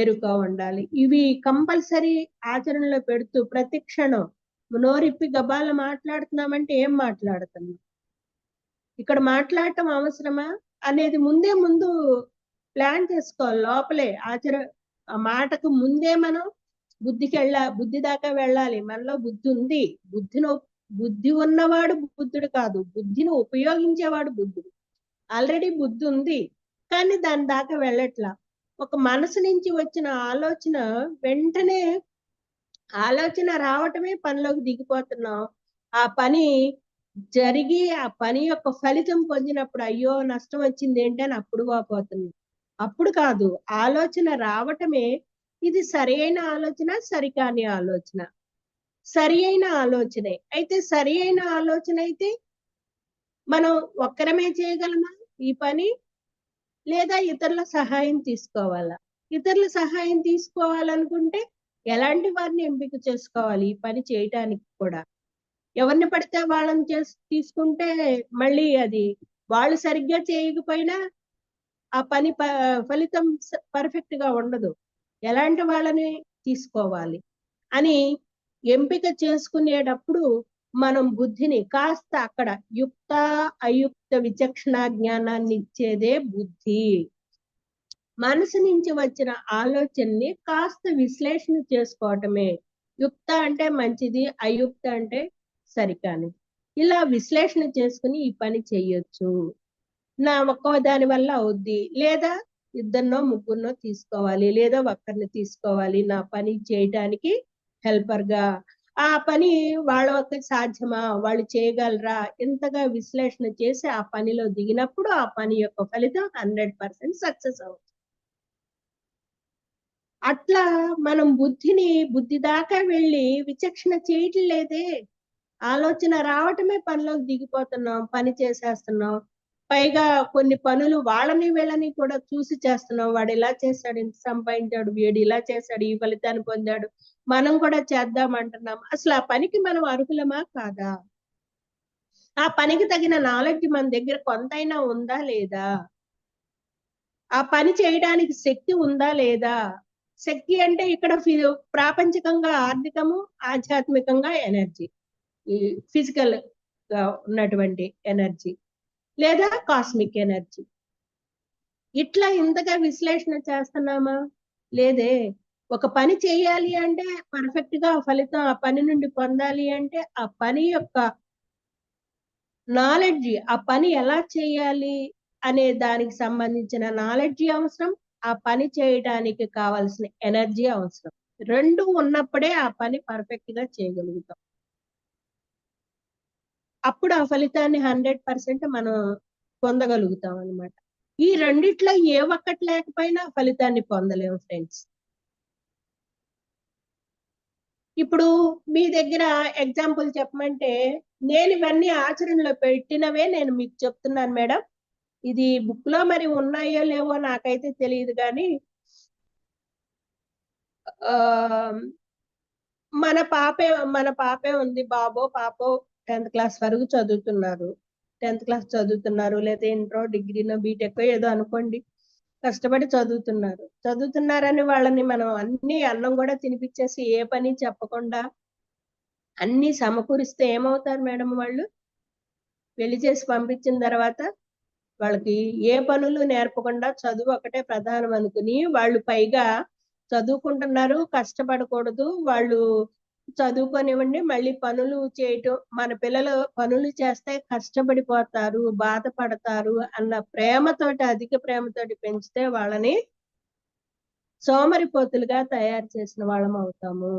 ఎరుక ఉండాలి. ఇవి కంపల్సరీ ఆచరణలో పెడుతూ ప్రతి క్షణం నోరిప్పి గబాల మాట్లాడుతున్నామంటే ఏం మాట్లాడుతున్నాం, ఇక్కడ మాట్లాడటం అవసరమా అనేది ముందు ప్లాన్ చేసుకోవాలి లోపలే. ఆ మాటకు ముందే మనం బుద్ధి దాకా వెళ్ళాలి. మనలో బుద్ధి ఉంది. బుద్ధి ఉన్నవాడు బుద్ధుడు కాదు, బుద్ధిని ఉపయోగించేవాడు బుద్ధుడు. ఆల్రెడీ బుద్ధి ఉంది, కానీ దాని దాకా వెళ్ళట్లా. ఒక మనసు నుంచి వచ్చిన ఆలోచన వెంటనే ఆలోచన రావటమే పనిలోకి దిగిపోతున్నాం. ఆ పని జరిగి ఆ పని యొక్క ఫలితం పొందినప్పుడు అయ్యో నష్టం వచ్చింది ఏంటి అని అప్పుడు వాపోతుంది. అప్పుడు కాదు, ఆలోచన రావటమే ఇది సరైన ఆలోచన, సరికాని ఆలోచన. సరి అయిన ఆలోచనే అయితే, సరి అయిన ఆలోచన అయితే మనం ఒక్కరమే చేయగలమా ఈ పని, లేదా ఇతరుల సహాయం తీసుకోవాలా? ఇతరుల సహాయం తీసుకోవాలనుకుంటే ఎలాంటి వారిని ఎంపిక చేసుకోవాలి ఈ పని చేయటానికి కూడా? ఎవరిని పడితే వాళ్ళని తీసుకుంటే మళ్ళీ అది వాళ్ళు సరిగ్గా చేయకపోయినా ఆ పని ఫలితం పర్ఫెక్ట్ గా ఉండదు. ఎలాంటి వాళ్ళని తీసుకోవాలి అని ఎంపిక చేసుకునేటప్పుడు మనం బుద్ధిని కాస్త అక్కడ యుక్త అయుక్త విచక్షణ జ్ఞానాన్ని ఇచ్చేదే బుద్ధి. మనసు నుంచి వచ్చిన ఆలోచనని కాస్త విశ్లేషణ చేసుకోవటమే. యుక్త అంటే మంచిది, అయుక్త అంటే సరికాని. ఇలా విశ్లేషణ చేసుకుని ఈ పని చెయ్యొచ్చు, నా ఒక్కో దాని వల్ల అవుద్ది, లేదా ఇద్దరినో ముగ్గురునో తీసుకోవాలి, లేదా ఒక్కరిని తీసుకోవాలి నా పని చేయటానికి హెల్పర్ గా. ఆ పని వాళ్ళకి సాధ్యమా, వాళ్ళు చేయగలరా, ఇంతగా విశ్లేషణ చేసి ఆ పనిలో దిగినప్పుడు ఆ పని యొక్క ఫలితం 100% సక్సెస్ అవుతుంది. అట్లా మనం బుద్ధి దాకా వెళ్ళి విచక్షణ చేయటం లేదే. ఆలోచన రావటమే పనిలోకి దిగిపోతున్నాం, పని చేసేస్తున్నాం. పైగా కొన్ని పనులు వాళ్ళని వీళ్ళని కూడా చూసి చేస్తున్నాం. వాడు ఇలా చేశాడు, ఇంత సంపాదించాడు, వీడు ఇలా చేశాడు, ఈ ఫలితాన్ని పొందాడు, మనం కూడా చేద్దామంటున్నాం. అసలు ఆ పనికి మనం అర్హులమా కాదా? ఆ పనికి తగిన నాలెడ్జ్ మన దగ్గర కొంతైనా ఉందా లేదా? ఆ పని చేయడానికి శక్తి ఉందా లేదా? శక్తి అంటే ఇక్కడ ప్రాపంచికంగా ఆర్థికము, ఆధ్యాత్మికంగా ఎనర్జీ, ఈ ఫిజికల్ గా ఉన్నటువంటి ఎనర్జీ, లేదా కాస్మిక్ ఎనర్జీ. ఇట్లా ఇంతగా విశ్లేషణ చేస్తున్నామా? లేదే. ఒక పని చేయాలి అంటే పర్ఫెక్ట్ గా ఫలితం ఆ పని నుండి పొందాలి అంటే ఆ పని యొక్క నాలెడ్జ్, ఆ పని ఎలా చేయాలి అనే దానికి సంబంధించిన నాలెడ్జి అవసరం, ఆ పని చేయడానికి కావాల్సిన ఎనర్జీ అవసరం. రెండు ఉన్నప్పుడే ఆ పని పర్ఫెక్ట్ గా చేయగలుగుతాం. అప్పుడు ఆ ఫలితాన్ని 100% మనం పొందగలుగుతాం అన్నమాట. ఈ రెండిట్లో ఏ ఒక్కటి లేకపోయినా ఫలితాన్ని పొందలేము ఫ్రెండ్స్. ఇప్పుడు మీ దగ్గర ఎగ్జాంపుల్ చెప్పమంటే, నేను ఇవన్నీ ఆచరణలో పెట్టినవే నేను మీకు చెప్తున్నాను మేడం. ఇది బుక్ లో మరి ఉన్నాయో లేవో నాకైతే తెలియదు కానీ మన పాపే ఉంది, పాపో 10th క్లాస్ వరకు చదువుతున్నారు. 10th క్లాస్ చదువుతున్నారు, లేదా ఇంటర్ డిగ్రీనో బీటెక్ ఏదో అనుకోండి, కష్టపడి చదువుతున్నారని వాళ్ళని మనం అన్ని అన్నం కూడా తినిపించేసి ఏ పని చెప్పకుండా అన్ని సమకూరిస్తే ఏమవుతారు మేడం? వాళ్ళు పెళ్లి చేసి పంపించిన తర్వాత వాళ్ళకి ఏ పనులు నేర్పకుండా చదువు ఒకటే ప్రధానం అనుకుని వాళ్ళు పైగా చదువుకుంటున్నారు, కష్టపడకూడదు, వాళ్ళు చదువుకొనివ్వండి, మళ్ళీ పనులు చేయటం, మన పిల్లలు పనులు చేస్తే కష్టపడిపోతారు, బాధపడతారు అన్న అధిక ప్రేమతోటి పెంచితే వాళ్ళని సోమరిపోతులుగా తయారు చేసిన వాళ్ళం అవుతాము.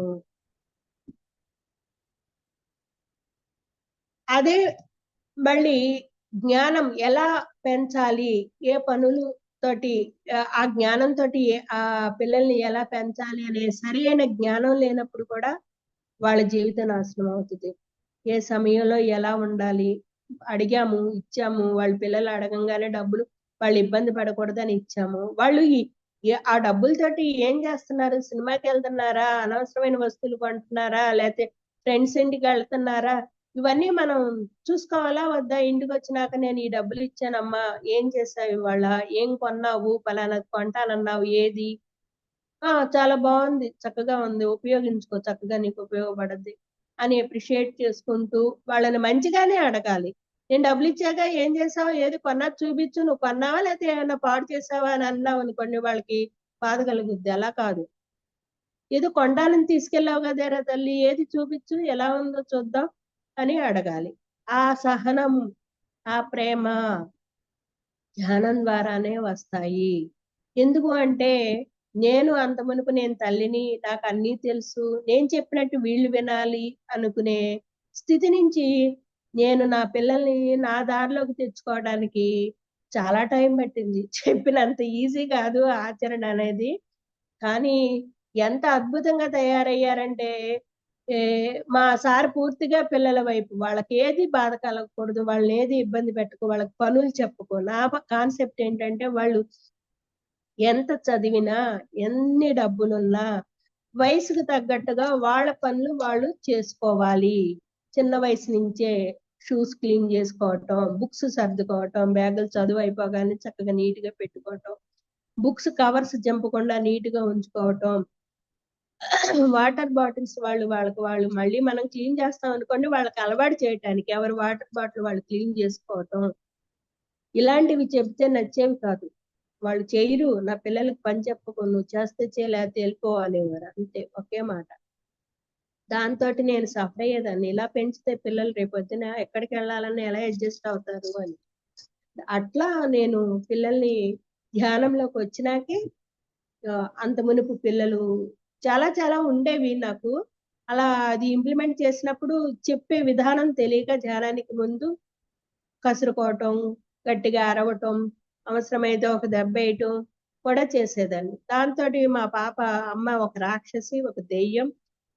అదే మళ్ళీ జ్ఞానం ఎలా పెంచాలి, ఏ పనులు తోటి ఆ జ్ఞానంతో ఆ పిల్లల్ని ఎలా పెంచాలి అనే సరైన జ్ఞానం లేనప్పుడు కూడా వాళ్ళ జీవితం నాశనం అవుతుంది. ఏ సమయంలో ఎలా ఉండాలి, అడిగాము ఇచ్చాము, వాళ్ళ పిల్లలు అడగంగానే డబ్బులు వాళ్ళు ఇబ్బంది పడకూడదని ఇచ్చాము, వాళ్ళు ఆ డబ్బులతోటి ఏం చేస్తున్నారు? సినిమాకి వెళ్తున్నారా, అనవసరమైన వస్తువులు కొంటున్నారా, లేకపోతే ఫ్రెండ్స్ ఇంటికి వెళ్తున్నారా? ఇవన్నీ మనం చూసుకోవాలా వద్దా? ఇంటికి వచ్చినాక నేను ఈ డబ్బులు ఇచ్చానమ్మా, ఏం చేసావు ఇవాళ, ఏం కొన్నావు, పలానా కొంటానన్నావు, ఏది చాలా బాగుంది, చక్కగా ఉంది, ఉపయోగించుకో, చక్కగా నీకు ఉపయోగపడద్ది అని అప్రిషియేట్ చేసుకుంటూ వాళ్ళని మంచిగానే అడగాలి. నేను డబ్బులు ఇచ్చాక ఏం చేసావు, ఏది కొన్నా చూపించు, నువ్వు కొన్నావా లేకపోతే ఏమైనా పాడు చేసావా అని అన్నావు అనుకోండి, వాళ్ళకి బాధ కలుగుద్ది. అలా కాదు, ఏదో కొండాలని తీసుకెళ్ళావు కదేరా తల్లి, ఏది చూపించు, ఎలా ఉందో చూద్దాం అని అడగాలి. ఆ సహనం, ఆ ప్రేమ ధ్యానం ద్వారానే వస్తాయి. ఎందుకు అంటే అంత మునుపు నేను తల్లిని, నాకు అన్నీ తెలుసు, నేను చెప్పినట్టు వీళ్ళు వినాలి అనుకునే స్థితి నుంచి నేను నా పిల్లల్ని నా దారిలోకి తెచ్చుకోవడానికి చాలా టైం పట్టింది. చెప్పినంత ఈజీ కాదు ఆచరణ అనేది. కానీ ఎంత అద్భుతంగా తయారయ్యారంటే ఏ మా సార్ పూర్తిగా పిల్లల వైపు, వాళ్ళకి ఏది బాధ కలగకూడదు, వాళ్ళని ఏది ఇబ్బంది పెట్టుకో, వాళ్ళకి పనులు చెప్పుకో. నా కాన్సెప్ట్ ఏంటంటే వాళ్ళు ఎంత చదివినా, ఎన్ని డబ్బులున్నా వయసుకు తగ్గట్టుగా వాళ్ళ పనులు వాళ్ళు చేసుకోవాలి. చిన్న వయసు నుంచే షూస్ క్లీన్ చేసుకోవటం, బుక్స్ సర్దుకోవటం, బ్యాగులు చదువు అయిపోగానే చక్కగా నీట్ గా పెట్టుకోవటం, బుక్స్ కవర్స్ చింపకుండా నీట్ గా ఉంచుకోవటం, వాటర్ బాటిల్స్ వాళ్ళకి మళ్ళీ మనం క్లీన్ చేస్తాం అనుకోండి, వాళ్ళకి అలవాటు చేయటానికి ఎవరు వాటర్ బాటిల్ వాళ్ళు క్లీన్ చేసుకోవటం, ఇలాంటివి చెప్తే నచ్చేవి కాదు. వాళ్ళు చేయరు. నా పిల్లలకి పని చెప్పకు, నువ్వు చేస్తే చేయ లేకపోతే వెళ్ళిపోవాలేవారు, అంతే, ఒకే మాట. దాంతో నేను సఫర్ అయ్యేదాన్ని. ఇలా పెంచితే పిల్లలు రేపొద్దున ఎక్కడికి వెళ్ళాలని ఎలా అడ్జస్ట్ అవుతారు అని. అట్లా నేను పిల్లల్ని ధ్యానంలోకి వచ్చినాకే, అంత మునుపు పిల్లలు చాలా చాలా ఉండేవి నాకు. అలా అది ఇంప్లిమెంట్ చేసినప్పుడు చెప్పే విధానం తెలియక ధ్యానానికి ముందు కసురుకోవటం, గట్టిగా అరవటం, అవసరమైతే ఒక దెబ్బ వేయటం కూడా చేసేదాన్ని. దాంతో మా పాప, అమ్మ ఒక రాక్షసి, ఒక దెయ్యం,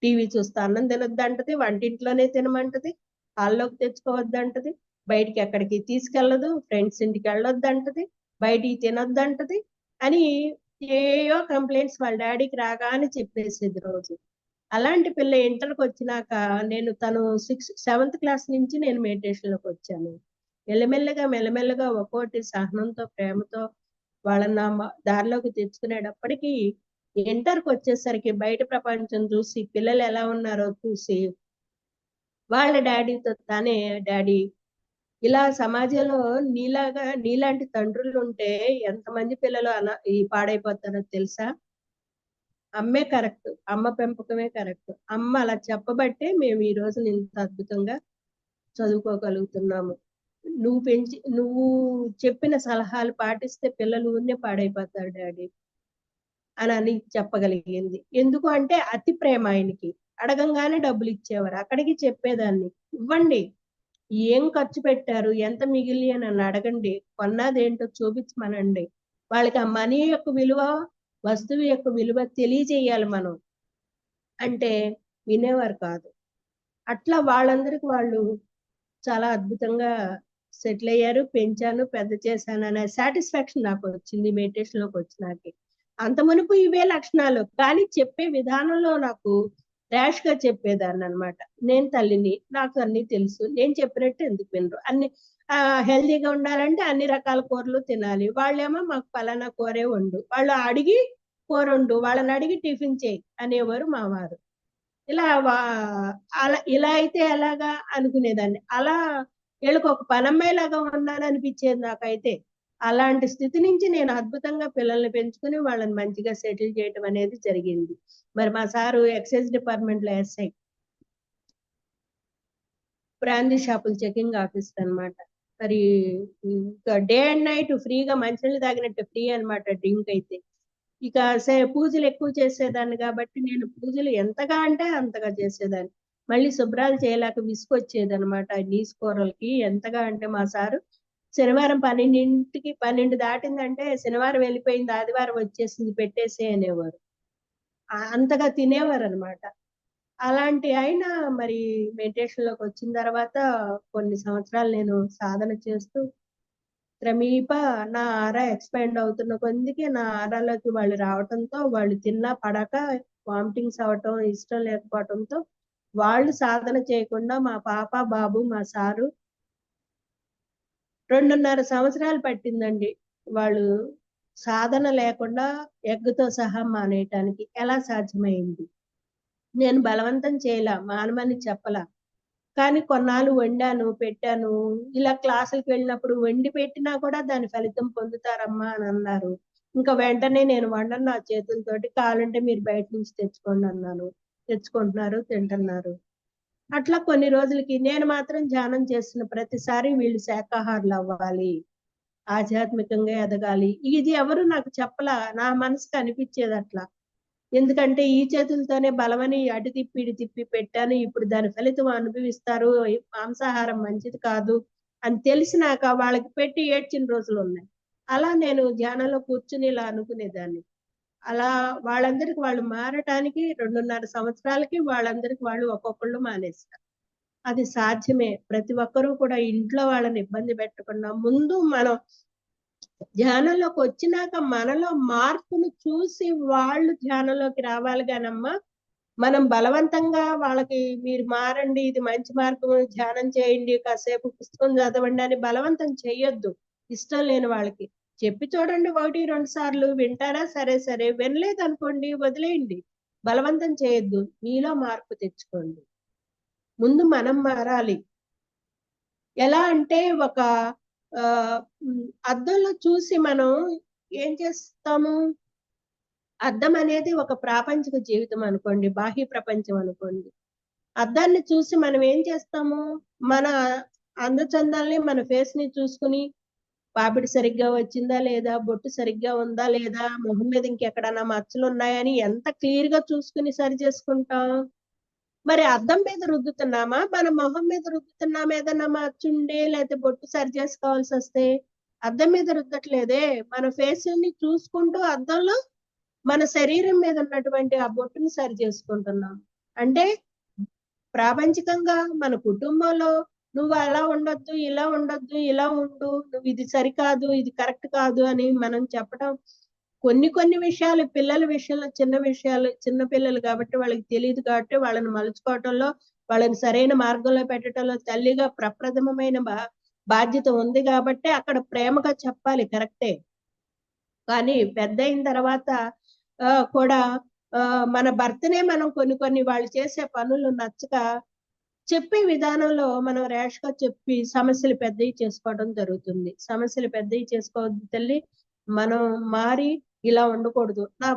టీవీ చూస్తే అన్నం తినొద్దంటది, వంటింట్లోనే తినమంటది, హాల్లోకి తెచ్చుకోవద్దంటది, బయటికి ఎక్కడికి తీసుకెళ్ళదు, ఫ్రెండ్స్ ఇంటికి వెళ్ళొద్దంటది, బయటికి తినొద్దంటది అని ఏయో కంప్లైంట్స్ వాళ్ళ డాడీకి రాగానే చెప్పేసేది రోజు. అలాంటి పిల్ల ఇంటర్కి వచ్చినాక తను 7th క్లాస్ నుంచి నేను మెడిటేషన్ లోకి వచ్చాను. మెల్లమెల్లగా ఒక్కోటి సహనంతో, ప్రేమతో వాళ్ళని నా దారిలోకి తెచ్చుకునేటప్పటికి ఇంటర్కి వచ్చేసరికి బయట ప్రపంచం చూసి, పిల్లలు ఎలా ఉన్నారో చూసి, వాళ్ళ డాడీతో తానే, డాడీ ఇలా సమాజంలో నీలాంటి తండ్రులు ఉంటే ఎంతమంది పిల్లలు ఈ పాడైపోతారో తెలుసా, అమ్మే కరెక్ట్, అమ్మ పెంపకమే కరెక్ట్, అమ్మ అలా చెప్పబట్టే మేము ఈ రోజు ఇంత అద్భుతంగా చదువుకోగలుగుతున్నాము. నువ్వు చెప్పిన సలహాలు పాటిస్తే పిల్లలు ఊరినే పాడైపోతారు డాడీ అని చెప్పగలిగింది. ఎందుకు అంటే అతి ప్రేమ ఆయనకి. అడగంగానే డబ్బులు ఇచ్చేవారు, అక్కడికి చెప్పేదాన్ని, ఇవ్వండి, ఏం ఖర్చు పెట్టారు, ఎంత మిగిలి అని నన్ను అడగండి, కొన్నదేంటో చూపించమనండి. వాళ్ళకి ఆ మనీ యొక్క విలువ, వస్తువు యొక్క విలువ తెలియజేయాలి మనం అంటే వినేవారు కాదు. అట్లా వాళ్ళందరికి వాళ్ళు చాలా అద్భుతంగా సెటిల్ అయ్యారు, పెంచాను, పెద్ద చేశాను అనే సాటిస్ఫాక్షన్ నాకు వచ్చింది మెడిటేషన్ లోకి వచ్చినాకే. అంత మునుపు ఇవే లక్షణాలు, కానీ చెప్పే విధానంలో నాకు ర్యాష్ గా చెప్పేదాన్ని అనమాట. నేను తల్లిని, నాకు అన్ని తెలుసు, నేను చెప్పినట్టు ఎందుకు వినరు, అన్ని హెల్దీగా ఉండాలంటే అన్ని రకాల కూరలు తినాలి, వాళ్ళేమో మాకు పలానా కూరే వండు, వాళ్ళు అడిగి కూర వండు, వాళ్ళని అడిగి టిఫిన్ చేయి అనేవారు మా వారు. ఇలా ఇలా అయితే ఎలాగా అనుకునేదాన్ని. అలా వీళ్ళకి ఒక పనమ్మాయిలాగా ఉన్నాను అనిపించేది నాకైతే. అలాంటి స్థితి నుంచి నేను అద్భుతంగా పిల్లల్ని పెంచుకుని వాళ్ళని మంచిగా సెటిల్ చేయటం అనేది జరిగింది. మరి మా సారు ఎక్సైజ్ డిపార్ట్మెంట్ లో ఎస్ఐ, బ్రాందీ షాపులు చెకింగ్ ఆఫీసర్ అనమాట. మరి డే అండ్ నైట్ ఫ్రీగా మంచినీళ్ళు తాగినట్టు ఫ్రీ అనమాట డ్రింక్ అయితే. ఇక పూజలు ఎక్కువ చేసేదాన్ని కాబట్టి నేను పూజలు ఎంతగా అంటే అంతగా చేసేదాన్ని. మళ్ళీ శుభ్రాలు చేయలేక విసుకొచ్చేది అనమాట నీసు కూరలకి. ఎంతగా అంటే మా సారు శనివారం 12 దాటిందంటే శనివారం వెళ్ళిపోయింది, ఆదివారం వచ్చేసింది, పెట్టేసే అనేవారు. అంతగా తినేవారు అనమాట. అలాంటి ఆయన మరి మెడిటేషన్ లోకి వచ్చిన తర్వాత కొన్ని సంవత్సరాలు నేను సాధన చేస్తూ క్రమేపా నా ఆరా ఎక్స్పాండ్ అవుతున్న కొద్దికి నా ఆరాలోకి వాళ్ళు రావటంతో, వాళ్ళు తిన్నా పడక వామిటింగ్స్ అవటం, ఇష్టం లేకపోవటంతో వాళ్ళు సాధన చేయకుండా మా పాప, బాబు, మా సారు 2.5 సంవత్సరాలు పట్టిందండి వాళ్ళు సాధన లేకుండా ఎగ్గుతో సహా మానేయటానికి ఎలా సాధ్యమైంది? నేను బలవంతం చేయలా, మానమని చెప్పలా. కానీ కొన్నాళ్ళు వండాను, పెట్టాను. ఇలా క్లాసులకి వెళ్ళినప్పుడు వండి పెట్టినా కూడా దాని ఫలితం పొందుతారమ్మా అని అన్నారు. ఇంకా వెంటనే నేను వండను నా చేతులతోటి, కావాలంటే మీరు బయట నుంచి తెచ్చుకోండి అన్నాను. తెచ్చుకుంటున్నారు, తింటున్నారు. అట్లా కొన్ని రోజులకి నేను మాత్రం ధ్యానం చేస్తున్న ప్రతిసారి వీళ్ళు శాకాహారులు అవ్వాలి, ఆధ్యాత్మికంగా ఎదగాలి. ఇది ఎవరు నాకు చెప్పలా. నా మనసుకి అనిపించేది అట్లా. ఎందుకంటే ఈ చేతులతోనే బలమని అటు తిప్పి, ఇటు తిప్పి పెట్టాను. ఇప్పుడు దాని ఫలితం అనుభవిస్తారు. మాంసాహారం మంచిది కాదు అని తెలిసినాక వాళ్ళకి పెట్టి ఏడ్చిన రోజులున్నాయి. అలా నేను ధ్యానంలో కూర్చొని ఇలా అనుకునేదాన్ని. అలా వాళ్ళందరికి వాళ్ళు మారటానికి 2.5 సంవత్సరాలకి వాళ్ళందరికి వాళ్ళు ఒక్కొక్కళ్ళు మానేశారు. అది సాధ్యమే. ప్రతి ఒక్కరూ కూడా ఇంట్లో వాళ్ళని ఇబ్బంది పెట్టకుండా ముందు మనం ధ్యానంలోకొచ్చినాక మనలో మార్పును చూసి వాళ్ళు ధ్యానంలోకి రావాలి గానమ్మా, మనం బలవంతంగా వాళ్ళకి మీరు మారండి, ఇది మంచి మార్గం, ధ్యానం చేయండి, కాసేపు పుస్తకం చదవండి అని బలవంతం చెయ్యొద్దు. ఇష్టం లేని వాళ్ళకి. చెప్పి చూడండి 1, 2 సార్లు వింటారా? సరే, సరే. వినలేదనుకోండి వదిలేయండి. బలవంతం చేయొద్దు. మీలో మార్పు తెచ్చుకోండి. ముందు మనం మారాలి. ఎలా అంటే ఒక అద్దంలో చూసి మనం ఏం చేస్తాము? అద్దం అనేది ఒక ప్రాపంచిక జీవితం అనుకోండి. బాహ్య ప్రపంచం అనుకోండి. అద్దాన్ని చూసి మనం ఏం చేస్తాము? మన అందచందాల్ని మన ఫేస్‌ని చూసుకొని, పాపిడి సరిగ్గా వచ్చిందా లేదా? బొట్టు సరిగ్గా ఉందా లేదా? మొహం మీద ఇంకెక్కడన్నా మచ్చలున్నాయని ఎంత క్లియర్‌గా చూసుకొని సరి చేసుకుంటాం. మరి అద్దం మీద రుద్దుతున్నామా? మన మొహం మీద రుద్దుతున్నామా? ఏదన్నా మచ్చుండి లేతే బొట్టు సరి చేసుకోవాల్సొస్తే? అద్దం మీద రుద్దట్లేదే. మన ఫేసుని చూసుకుంటూ అద్దంలో మన శరీరం మీద ఉన్నటువంటి ఆ బొట్టుని సరి చేసుకుంటున్నాం. అంటే ప్రాపంచికంగా మన కుటుంబంలో నువ్వు అలా ఉండొద్దు, ఇలా ఉండొద్దు, ఇలా ఉండు, నువ్వు ఇది సరికాదు, ఇది కరెక్ట్ కాదు అని మనం చెప్పడం కొన్ని విషయాలు పిల్లల విషయంలో చిన్న విషయాలు, చిన్న పిల్లలు కాబట్టి వాళ్ళకి తెలీదు కాబట్టి వాళ్ళని మలుచుకోవటంలో, వాళ్ళని సరైన మార్గంలో పెట్టటంలో తల్లిగా ప్రప్రథమమైన బాధ్యత ఉంది గాబట్టే అక్కడ ప్రేమగా చెప్పాలి కరెక్టే. కానీ పెద్దయిన తర్వాత కూడా మన భర్తనే మనం కొన్ని వాళ్ళు చేసే పనులు నచ్చక చెప్పే విధానంలో మనం ర్యాష్‌గా చెప్పి సమస్యలు పెద్దయి చేసుకోవడం జరుగుతుంది. సమస్యలు పెద్దయి చేసుకోవద్దు తల్లి. మనం మారి ఇలా ఉండకూడదు. నా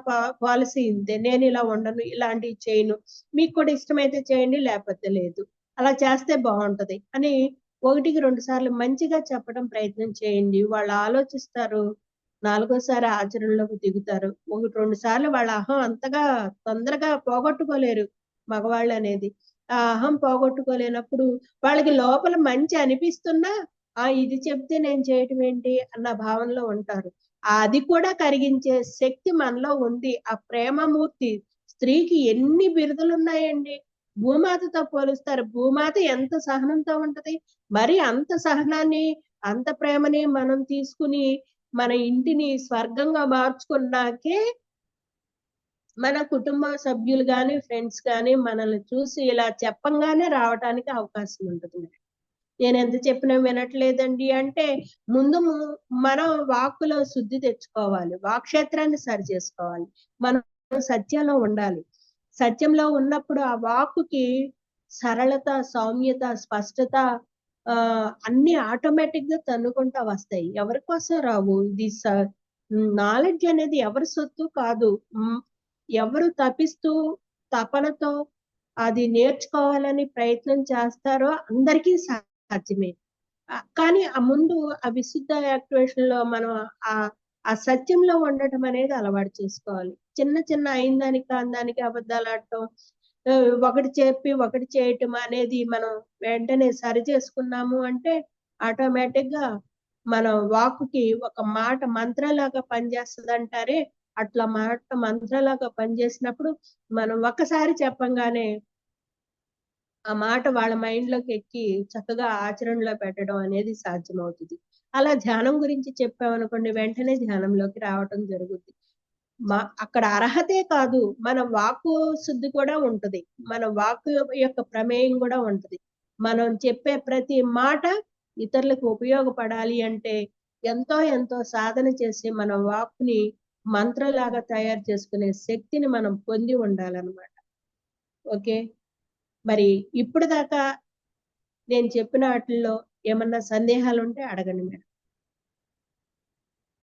పాలిసీ ఇంతే. నేనిలా ఉండను. ఇలాంటివి చేయను. మీకు కూడా ఇష్టమైతే చేయండి. లేకపోతే లేదు. అలా చేస్తే బావుంటది అని 1కి 2 సార్లు మంచిగా చెప్పడం ప్రయత్నం చేయండి. వాళ్ళు ఆలోచిస్తారు. నాలుగోసారి ఆచరణలోకి దిగుతారు. 1, 2 సార్లు వాళ్ళ అహం అంతగా తొందరగా పోగొట్టుకోలేరు మగవాళ్ళనేది. ఆ అహం పోగొట్టుకోలేనప్పుడు వాళ్ళకి లోపల మంచి అనిపిస్తున్నా, ఇది చెప్తే నేను చేయటం ఏంటి అన్న భావనలో ఉంటారు. అది కూడా కరిగించే శక్తి మనలో ఉంది. ఆ ప్రేమమూర్తి స్త్రీకి ఎన్ని బిరుదులున్నాయండి. భూమాతతో పోలుస్తారు. భూమాత ఎంత సహనంతో ఉంటది. మరి అంత సహనాన్ని, అంత ప్రేమని మనం తీసుకుని మన ఇంటిని స్వర్గంగా మార్చుకున్నాకే మన కుటుంబ సభ్యులు గాని, ఫ్రెండ్స్ గాని మనల్ని చూసి ఇలా చెప్పంగానే రావటానికి అవకాశం ఉంటుంది. నేనెంత చెప్పినా వినట్లేదండి అంటే, ముందు మనం వాక్కులో శుద్ధి తెచ్చుకోవాలి. వాక్క్షేత్రాన్ని సరి చేసుకోవాలి. మనం సత్యంలో ఉండాలి. సత్యంలో ఉన్నప్పుడు ఆ వాక్కుకి సరళత, సౌమ్యత, స్పష్టత అన్నీ ఆటోమేటిక్‌గా తన్నుకుంటా వస్తాయి. ఎవరి కోసం రావు. ఇది నాలెడ్జ్ అనేది ఎవరి సొత్తు కాదు. ఎవరు తపిస్తూ, తపనతో అది నేర్చుకోవాలని ప్రయత్నం చేస్తారో అందరికీ సాధ్యమే. కానీ ఆ ముందు ఆ విశుద్ధ యాక్టివేషన్‌లో మనం ఆహ్, ఆ సత్యంలో ఉండటం అనేది అలవాటు చేసుకోవాలి. చిన్న అయిన దానికి, కాని దానికి అబద్దాలాడటం, ఒకటి చెప్పి ఒకటి చేయటం అనేది మనం వెంటనే సరి చేసుకున్నాము అంటే ఆటోమేటిక్‌గా మన వాక్కుకి ఒక మాట మంత్రంలాగా పనిచేస్తదంటారే, అట్లా మాట మంత్రంలాగా పనిచేసినప్పుడు మనం ఒక్కసారి చెప్పంగానే ఆ మాట వాళ్ళ మైండ్‌లోకి ఎక్కి చక్కగా ఆచరణలో పెట్టడం అనేది సాధ్యమవుతది. అలా ధ్యానం గురించి చెప్పామనుకోండి వెంటనే ధ్యానంలోకి రావటం జరుగుద్ది. అక్కడ అర్హతే కాదు, మన వాక్కు శుద్ధి కూడా ఉంటది. మన వాక్కు యొక్క ప్రమేయం గూడా ఉంటది. మనం చెప్పే ప్రతి మాట ఇతరులకు ఉపయోగపడాలి అంటే, ఎంతో ఎంతో సాధన చేసి మన వాక్కుని మంత్రలాగా తయారు చేసుకునే శక్తిని మనం పొంది ఉండాలన్నమాట. ఓకే. మరి ఇప్పుడు దాకా నేను చెప్పిన వాటిల్లో ఏమన్నా సందేహాలు ఉంటే అడగండి మేడం.